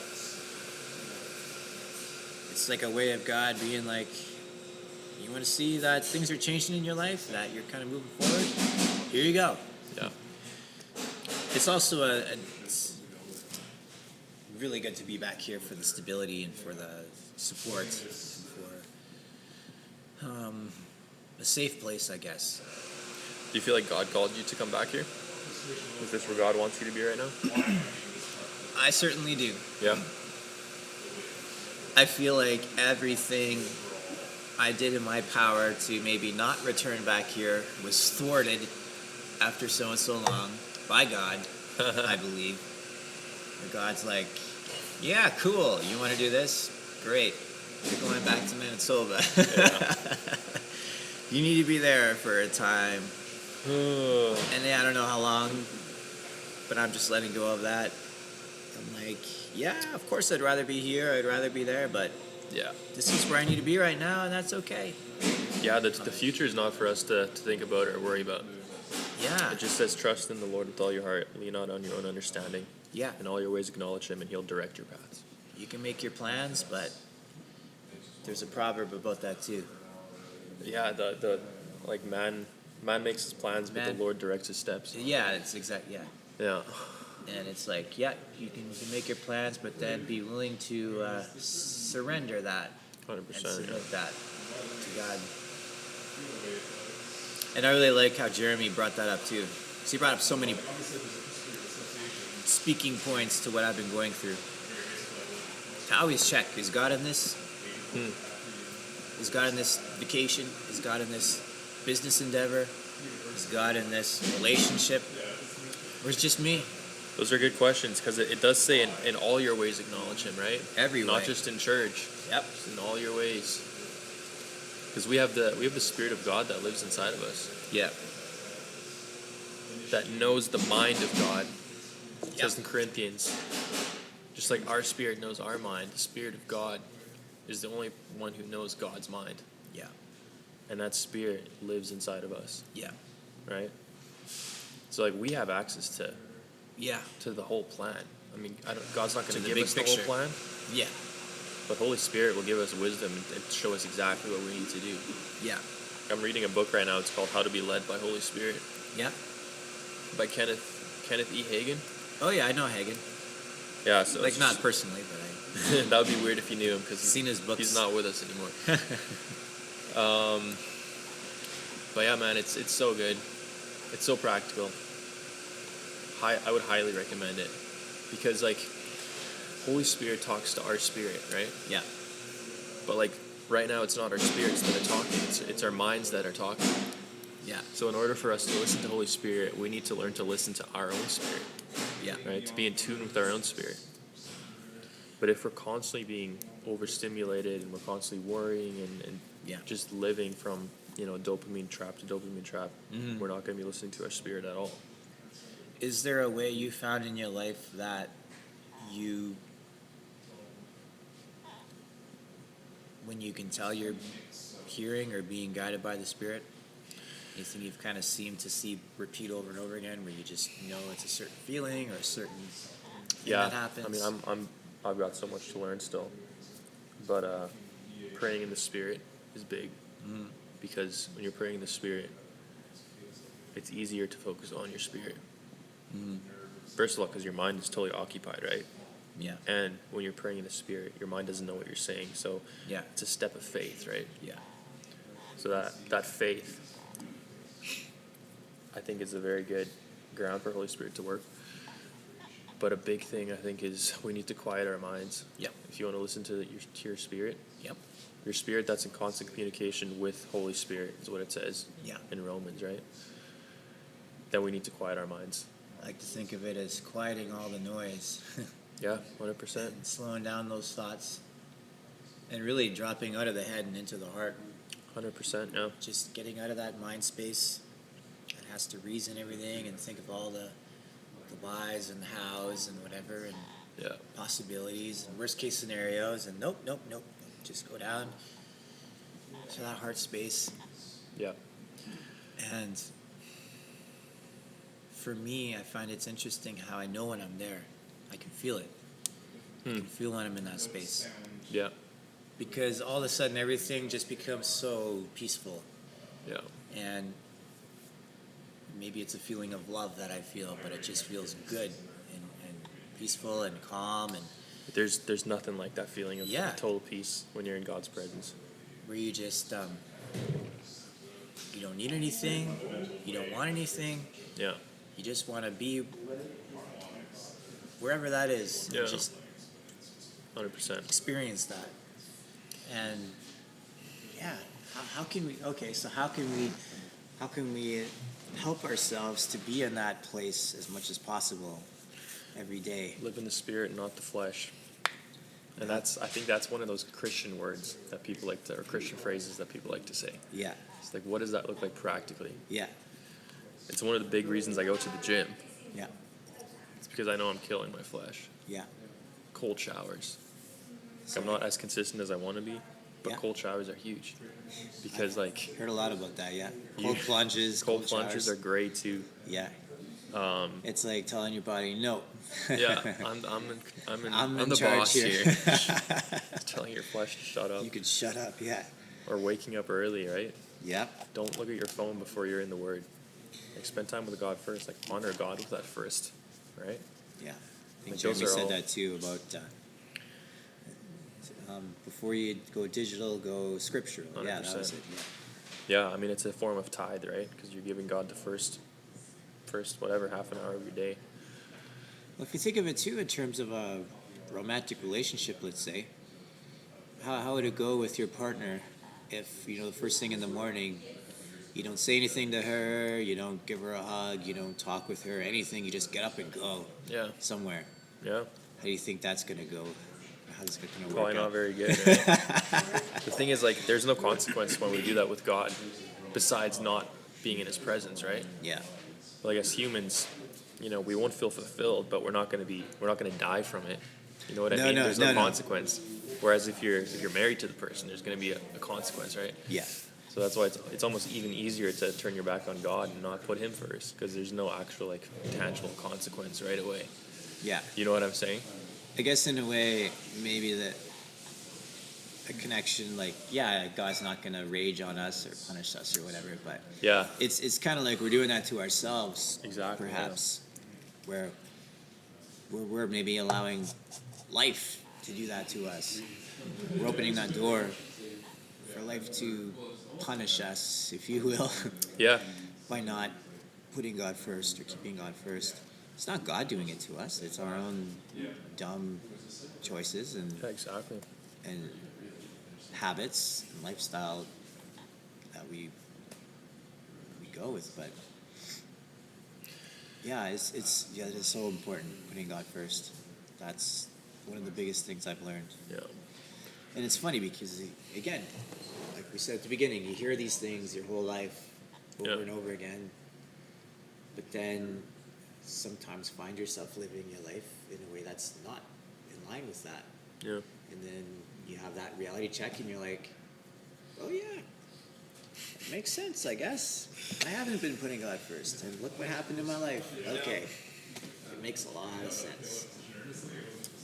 like a way of God being like, you want to see that things are changing in your life, that you're kind of moving forward? Here you go. Yeah. It's also it's really good to be back here for the stability and for the support, and for a safe place, I guess. Do you feel like God called you to come back here? Is this where God wants you to be right now? I certainly do. Yeah. I feel like everything I did in my power to maybe not return back here was thwarted after so and so long by God, I believe. And God's like, yeah, cool. You want to do this? Great. You're going back to Manitoba. Yeah. You need to be there for a time. And yeah, I don't know how long, but I'm just letting go of that. I'm like, yeah, of course I'd rather be here. I'd rather be there, but Yeah. this is where I need to be right now, and that's okay. Yeah, the future is not for us to think about or worry about. Yeah. It just says trust in the Lord with all your heart, lean not on your own understanding. Yeah. In all your ways acknowledge him and he'll direct your paths. You can make your plans, but there's a proverb about that too. Yeah, the like man makes his plans, but Man- the Lord directs his steps. Yeah, it's yeah. Yeah. And it's like, yeah, you can make your plans, but then be willing to surrender that 100%. and Yeah. submit that to God. And I really like how Jeremy brought that up too. So he brought up so many speaking points to what I've been going through. I always check, is God in this? Is God in this vacation? Is God in this business endeavor? Is God in this relationship? Or is it just me? Those are good questions, because it does say in all your ways acknowledge him, right? Every way. Not just in church. Yep. Just in all your ways. Because we have the Spirit of God that lives inside of us, Yeah. that knows the mind of God. It Yep. says in Corinthians, just like our spirit knows our mind, the Spirit of God is the only one who knows God's mind. Yeah. And that Spirit lives inside of us, Yeah. right? So like we have access to Yeah. the whole plan. I mean, God's not going To to the give big us picture. the whole plan, Yeah. but Holy Spirit will give us wisdom and show us exactly what we need to do. Yeah. I'm reading a book right now. It's called How to Be Led by Holy Spirit Yeah. by Kenneth E. Hagin. Oh yeah, I know Hagen. Yeah, so Like it's not just- personally, but that would be weird if you knew him, because Seen his books. He's not with us anymore. But yeah, man, it's so good. It's so practical. I would highly recommend it, because like Holy Spirit talks to our spirit, right? yeah. But like right now, it's not our spirits that are talking. It's our minds that are talking. Yeah. So in order for us to listen to Holy Spirit, we need to learn to listen to our own spirit, Yeah. right? To be in tune with our own spirit. But if we're constantly being overstimulated and we're constantly worrying and Yeah. just living from, dopamine trap to dopamine trap, Mhm. we're not going to be listening to our spirit at all. Is there a way you found in your life that when you can tell you're hearing or being guided by the Spirit? Anything you've kind of seemed to see repeat over and over again, where you just know it's a certain feeling or a certain thing that happens? I mean, I've got so much to learn still, but praying in the Spirit is big, because when you're praying in the Spirit, it's easier to focus on your spirit. First of all, because your mind is totally occupied, right? Yeah. And when you're praying in the Spirit, your mind doesn't know what you're saying, so Yeah. it's a step of faith, right? Yeah. So that faith, I think, is a very good ground for Holy Spirit to work. But a big thing, I think, is we need to quiet our minds. Yep. If you want to listen to your spirit, Yep. your spirit that's in constant communication with Holy Spirit is what it says Yeah. in Romans, right? Then we need to quiet our minds. I like to think of it as quieting all the noise. Yeah, 100%. And slowing down those thoughts and really dropping out of the head and into the heart. 100%, yeah. Just getting out of that mind space that has to reason everything and think of all the whys and hows and whatever and Yeah. possibilities and worst case scenarios and nope. Just go down to that heart space. Yeah. And for me, I find it's interesting how I know when I'm there. I can feel it. I can feel when I'm in that space. Yeah. Because all of a sudden everything just becomes so peaceful. Yeah. And maybe it's a feeling of love that I feel, but it just feels good and peaceful and calm, and There's nothing like that feeling of Yeah. total peace when you're in God's presence. where you just you don't need anything, you don't want anything, Yeah. you just want to be wherever that is, Yeah. and just 100%. experience that. And yeah, how can we help ourselves to be in that place as much as possible every day? Live in the Spirit, not the flesh. And I think that's one of those Christian words that people like to, or Christian phrases that people like to say. Yeah. It's like, what does that look like practically? Yeah. It's one of the big reasons I go to the gym. Yeah. It's because I know I'm killing my flesh. Yeah. Cold showers. I'm not as consistent as I want to be, but Yeah. cold showers are huge. Because Heard a lot about that, yeah. Cold plunges, cold plunges showers. are great too. Yeah. It's like telling your body no. Yeah, I'm in the charge boss here. Telling your flesh to shut up. You could shut up, yeah. Or waking up early, right? Yep. Don't look at your phone before you're in the Word. Like, spend time with God first. Like, honor God with that first, right? Yeah. I think Like, those Jeremy are said all- that too about before you go digital, go scriptural. Yeah, that was 100%. it. Yeah, I mean, it's a form of tithe, right? Because you're giving God the first whatever, half an hour of your day. Well, if you think of it too in terms of romantic relationship, let's say, how would it go with your partner if, the first thing in the morning, you don't say anything to her, you don't give her a hug, you don't talk with her, anything, you just get up and go somewhere? Yeah. How do you think that's going to go? How's it going to work Probably not out? very good. Right? The thing is, like, there's no consequence when we do that with God, besides not being in His presence, right? Yeah. Like, as humans, we won't feel fulfilled, but we're not going to die from it. You know what I mean? There's no consequence. Whereas if you're married to the person, there's going to be a consequence, right? Yeah. So that's why it's almost even easier to turn your back on God and not put Him first, because there's no actual, like, tangible consequence right away. Yeah. You know what I'm saying? I guess in a way, maybe that a connection, like, God's not going to rage on us or punish us or whatever, but it's kind of like we're doing that to ourselves, exactly, perhaps, where we're maybe allowing life to do that to us. We're opening that door for life to punish us, if you will, by not putting God first or keeping God first. It's not God doing it to us. It's our own dumb choices and habits and lifestyle that we go with. But it is so important, putting God first. That's one of the biggest things I've learned. Yeah. And it's funny because, again, like we said at the beginning, you hear these things your whole life over and over again, but then sometimes find yourself living your life in a way that's not in line with that. Yeah. And then you have that reality check and you're like, oh yeah, it makes sense, I guess. I haven't been putting God first, and look what happened in my life. Okay, it makes a lot of sense.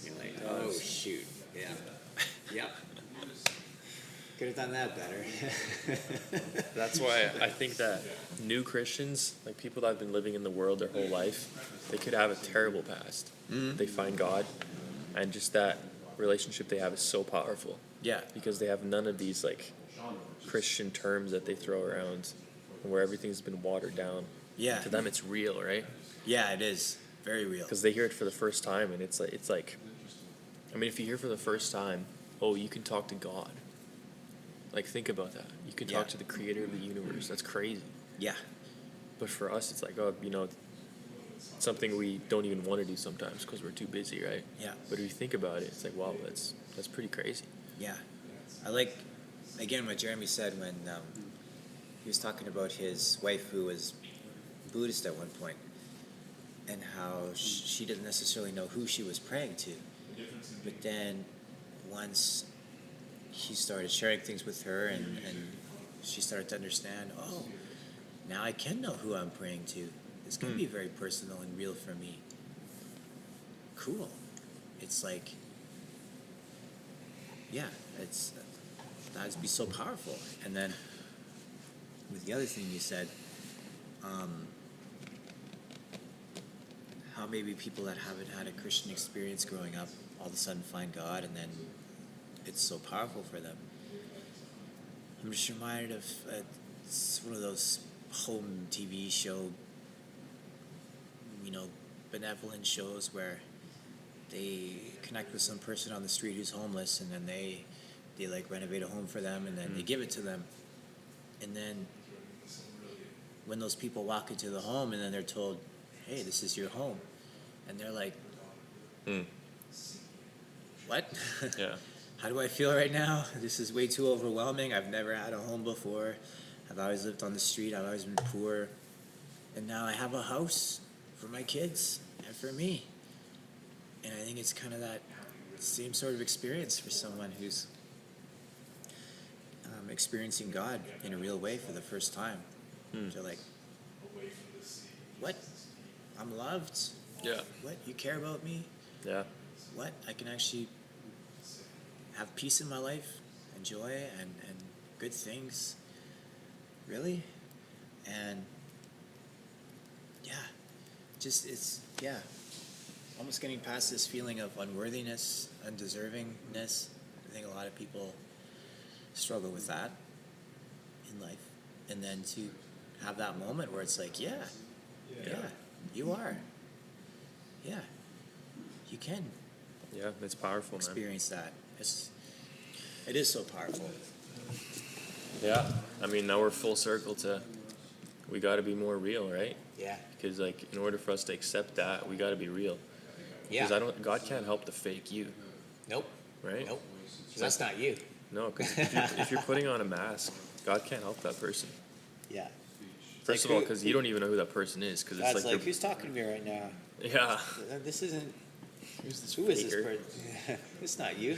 You're like, oh shoot, yep. Could have done that better. That's why I think that new Christians, like people that have been living in the world their whole life, they could have a terrible past. Mm-hmm. They find God, and just that relationship they have is so powerful. Yeah. Because they have none of these like Christian terms that they throw around, where everything's been watered down. Yeah. To them, it's real, right? Yeah, it is very real. Because they hear it for the first time, and it's like, I mean, if you hear for the first time, oh, you can talk to God. Like, think about that. You can talk to the creator of the universe. That's crazy. Yeah. But for us, it's like, something we don't even want to do sometimes because we're too busy, right? Yeah. But if you think about it, it's like, wow, that's pretty crazy. Yeah. I like, again, what Jeremy said when he was talking about his wife who was Buddhist at one point, and how she didn't necessarily know who she was praying to. But then once he started sharing things with her and she started to understand, oh, now I can know who I'm praying to. It's going to be very personal and real for me. Cool. It's like, that'd be so powerful. And then with the other thing you said, how maybe people that haven't had a Christian experience growing up all of a sudden find God, and then it's so powerful for them. I'm just reminded of it's one of those home TV show, benevolent shows where they connect with some person on the street who's homeless, and then they like renovate a home for them, and then they give it to them. And then when those people walk into the home, and then they're told, hey, this is your home, and they're like, what? Yeah. How do I feel right now? This is way too overwhelming. I've never had a home before. I've always lived on the street. I've always been poor. And now I have a house for my kids and for me. And I think it's kind of that same sort of experience for someone who's experiencing God in a real way for the first time. They're like, what? I'm loved? Yeah. What? You care about me? Yeah. What? I can actually have peace in my life and joy and good things. Really? And almost getting past this feeling of unworthiness, undeservingness. I think a lot of people struggle with that in life. And then to have that moment where it's like, yeah, you are. Yeah, you can Yeah, it's powerful, man. experience that. It is so powerful. Yeah, I mean, now we're full circle to, we got to be more real, right? Yeah. Because like, in order for us to accept that, we got to be real. Yeah. Because God can't help the fake you, Nope. right? Nope. That's not you. No, because if you're putting on a mask, God can't help that person. Yeah. First of all, because you don't even know who that person is. Because it's like, who's talking to me right now? yeah. This isn't. Who is this faker? person? It's not you.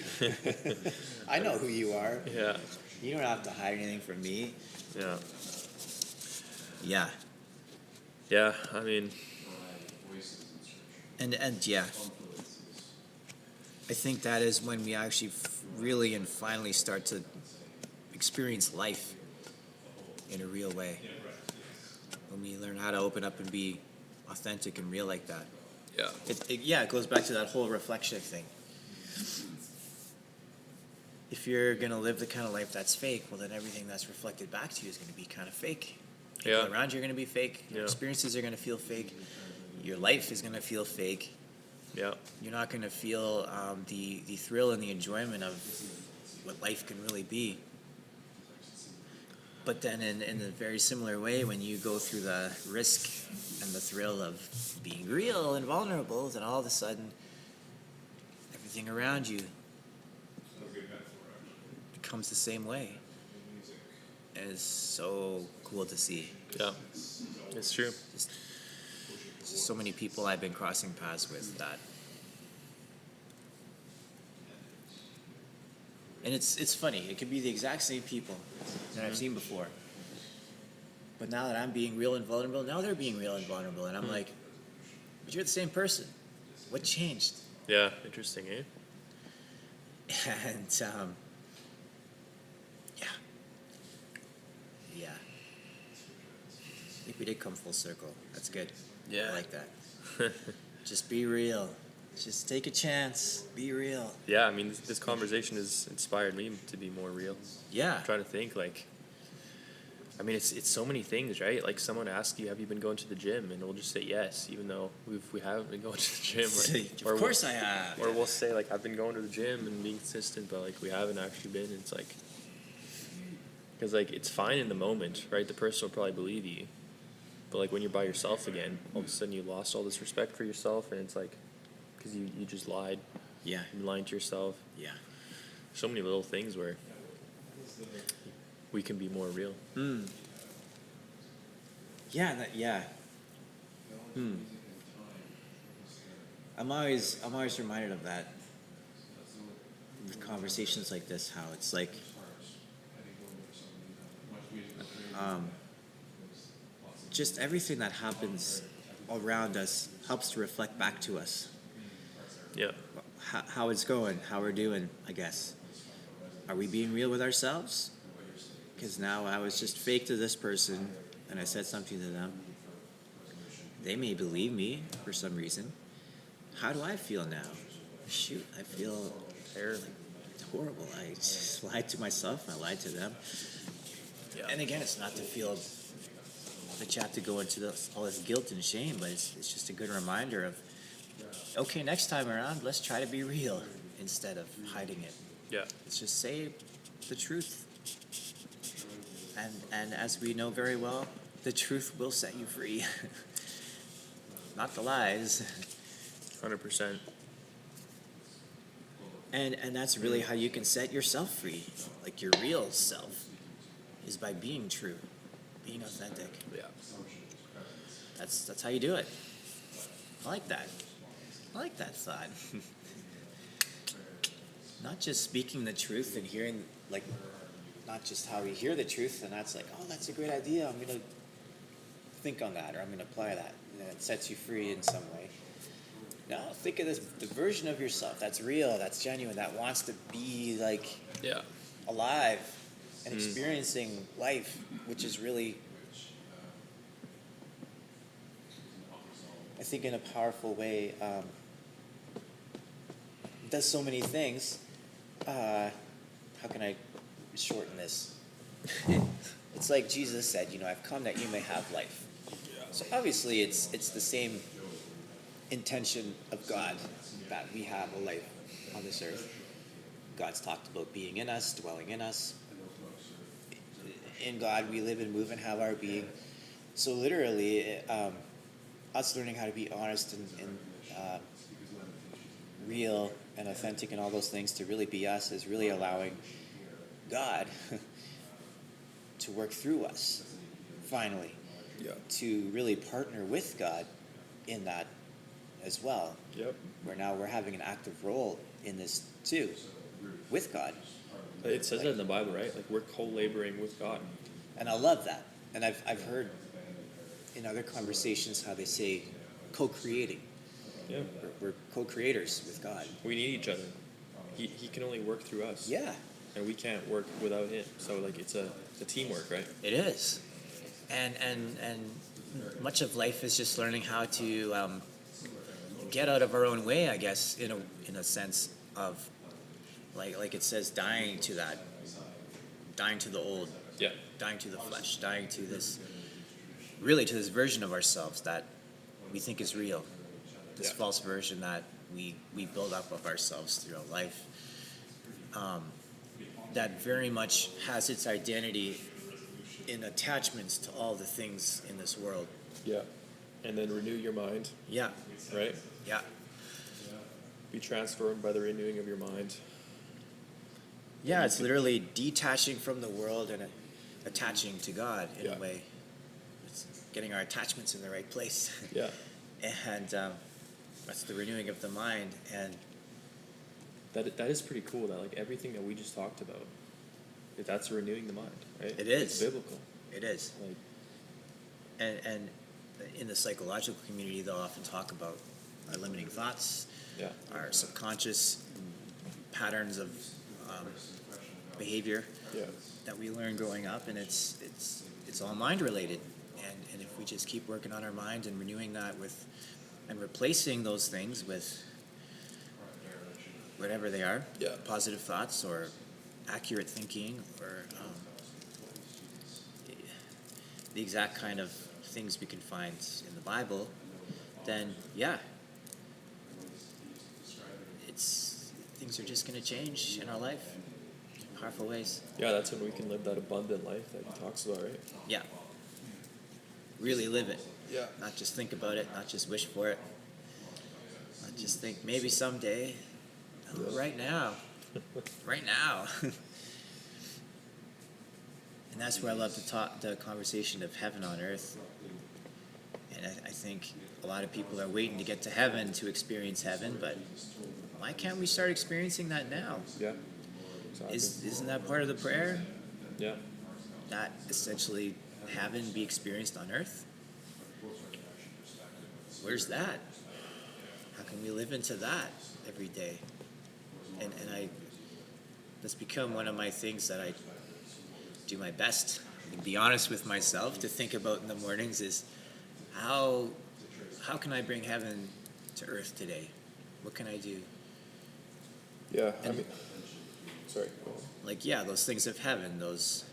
I know who you are. Yeah. You don't have to hide anything from me. Yeah. Yeah. Yeah. I mean, And yeah. I think that is when we actually really and finally start to experience life in a real way. When we learn how to open up and be authentic and real like that. yeah. It goes back to that whole reflection thing. If you're going to live the kind of life that's fake, well, then everything that's reflected back to you is going to be kind of fake. People Yeah. around you are going to be fake. Your experiences are going to feel fake. Your life is going to feel fake. Yeah. You're not going to feel the thrill and the enjoyment of what life can really be. But then in a very similar way, when you go through the risk and the thrill of being real and vulnerable, then all of a sudden, everything around you becomes the same way. And it's so cool to see. Yeah. It's true. Just so many people I've been crossing paths with that. And it's funny. It could be the exact same people that I've seen before. But now that I'm being real and vulnerable, now they're being real and vulnerable. And I'm like, but you're the same person. What changed? Yeah. Interesting, eh? And, yeah. I think we did come full circle. That's good. Yeah. I like that. Just be real. Just take a chance. Be real. Yeah, I mean, this conversation has inspired me to be more real. Yeah. I'm trying to think, like, I mean, it's so many things, right? Like, someone asks you, have you been going to the gym? And we'll just say yes, even though we haven't been going to the gym. Right? Of course I have. Or we'll say, like, I've been going to the gym and being consistent, but, like, we haven't actually been. It's like, because, like, it's fine in the moment, right? The person will probably believe you. But, like, when you're by yourself again, all of a sudden you lost all this respect for yourself, and it's like, because you just lied. Yeah. You're lying to yourself. Yeah. So many little things where we can be more real. Yeah. Yeah. I'm always reminded of that with conversations like this. How it's like, just everything that happens around us helps to reflect back to us. Yeah. How it's going, how we're doing, I guess. Are we being real with ourselves? Because now I was just fake to this person, and I said something to them. They may believe me for some reason. How do I feel now? Shoot, I feel horrible. I just lied to myself, I lied to them. Yeah. And again, it's not to feel that you have to go into all this guilt and shame, but it's just a good reminder of, okay, next time around, let's try to be real instead of hiding it. Yeah. Let's just say the truth. And as we know very well, the truth will set you free. Not the lies. 100%. And that's really how you can set yourself free. Like your real self is by being true, being authentic. Yeah. That's how you do it. I like that. I like that thought. Not just speaking the truth and hearing, like, not just how we hear the truth, and that's like, oh, that's a great idea. I'm going to think on that, or I'm going to apply that. And it sets you free in some way. Now, think of this, the version of yourself that's real, that's genuine, that wants to be, like, Yeah. alive and experiencing life, which is really, I think, in a powerful way, does so many things. How can I shorten this? It's like Jesus said, I've come that you may have life. So obviously it's the same intention of God that we have a life. on this earth. God's talked about being in us, dwelling in us. In God we live and move and have our being. So literally, us learning how to be honest and real and authentic and all those things to really be us is really allowing God to work through us, finally. Yeah. To really partner with God in that as well. Yep. Where now we're having an active role in this too, with God. It says that in the Bible, right? Like we're co-laboring with God. And I love that. And I've heard in other conversations how they say co-creating. Yeah. We're co-creators with God. We need each other. He can only work through us. Yeah. And we can't work without him. So like it's a teamwork, right? It is. And much of life is just learning how to get out of our own way, I guess, in a sense of like it says, dying to the old, Yeah. dying to the flesh, dying to this version of ourselves that we think is real, this false version that we build up of ourselves throughout life, that very much has its identity in attachments to all the things in this world. Yeah. And then renew your mind, Yeah, right? yeah, Be transformed by the renewing of your mind. yeah. It's literally detaching from the world and attaching to God in a way. It's getting our attachments in the right place. Yeah. And that's the renewing of the mind. And That is pretty cool. That like everything that we just talked about, that's renewing the mind, right? It is. It's biblical. it is. Like, And in the psychological community, they'll often talk about our limiting thoughts, yeah. our subconscious patterns of behavior Yeah. that we learn growing up, and it's all mind related. And if we just keep working on our mind and renewing that and replacing those things with whatever they are, Yeah. positive thoughts or accurate thinking or the exact kind of things we can find in the Bible, then things are just going to change in our life in powerful ways. Yeah, that's when we can live that abundant life that he talks about, right? Yeah. Really live it. Yeah. Not just think about it, not just wish for it. Not just think maybe someday. No, right now. Right now. And that's where I love the conversation of heaven on earth. And I think a lot of people are waiting to get to heaven to experience heaven, but why can't we start experiencing that now? Yeah. Exactly. Isn't that part of the prayer? Yeah. That essentially heaven be experienced on earth? Where's that? How can we live into that every day? And that's become one of my things that I do my best and be honest with myself to think about in the mornings is how can I bring heaven to earth today? What can I do? Yeah. And- Sorry. Those things of heaven, those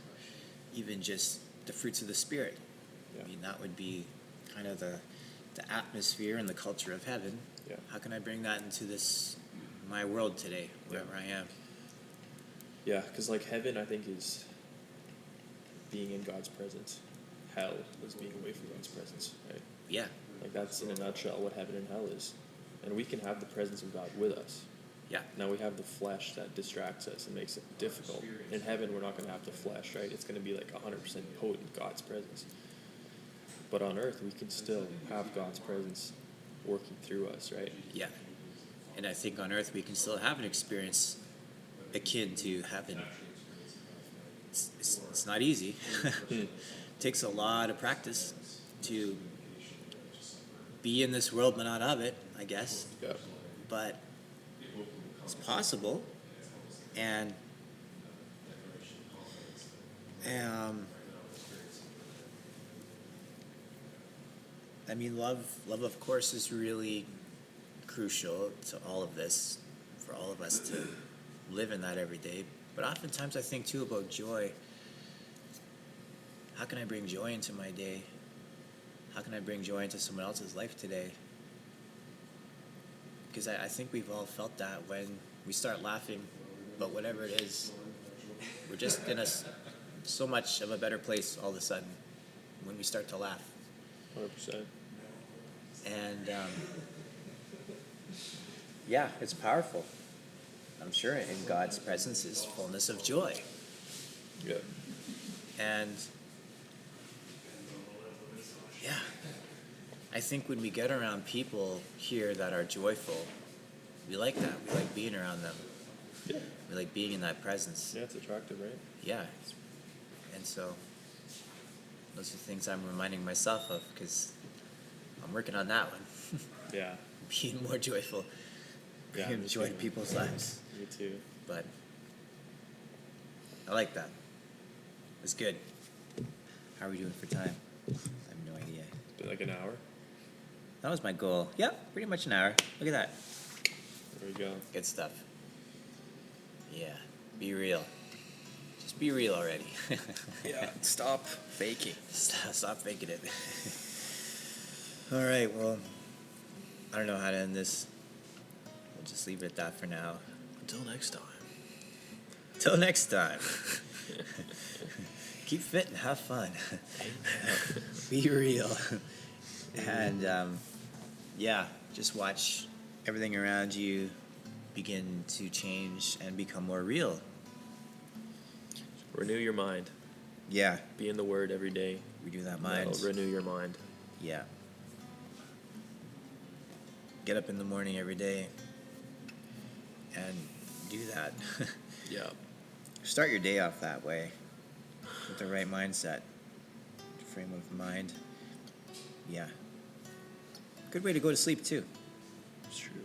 even just the fruits of the Spirit. Yeah. I mean, that would be kind of the atmosphere and the culture of heaven. Yeah. How can I bring that into my world today, wherever I am? Yeah, because like heaven, I think is being in God's presence. Hell is being away from God's presence, right? Yeah, Like that's in a nutshell what heaven and hell is. And we can have the presence of God with us. yeah, Now we have the flesh that distracts us and makes it difficult. In heaven, we're not going to have the flesh, right? It's going to be like 100% potent God's presence. But on earth, we can still have God's presence working through us, right? yeah. And I think on earth we can still have an experience akin to heaven. It's not easy. It takes a lot of practice to be in this world but not of it, I guess. Yeah. But it's possible. And I mean, love of course is really crucial to all of this, for all of us to live in that every day. But oftentimes I think too about joy. How can I bring joy into my day? How can I bring joy into someone else's life today? Because I think we've all felt that when we start laughing about whatever it is, we're just in so much of a better place all of a sudden when we start to laugh. 100%. And yeah, it's powerful. I'm sure in God's presence is fullness of joy. Yeah. And yeah, I think when we get around people here that are joyful, we like that. We like being around them. Yeah. We like being in that presence. Yeah, it's attractive, right? Yeah. And so those are things I'm reminding myself of because I'm working on that one. Yeah. Being more joyful. Yeah, Bringing joy to people's lives. Me too. But I like that. It's good. How are we doing for time? I have no idea. It's been like an hour. That was my goal. Yep, pretty much an hour. Look at that. There we go. Good stuff. Yeah, be real. Just be real already. Yeah. Stop faking. Stop faking it. All right, well, I don't know how to end this. We'll just leave it at that for now. Until next time. Till next time. Keep fit and have fun. Be real. And yeah, just watch everything around you begin to change and become more real. Renew your mind. Yeah, Be in the Word every day. renew that mind. That'll renew your mind. Yeah. Get up in the morning every day and do that. Yeah. Start your day off that way with the right mindset, frame of mind. Yeah. Good way to go to sleep, too. It's true.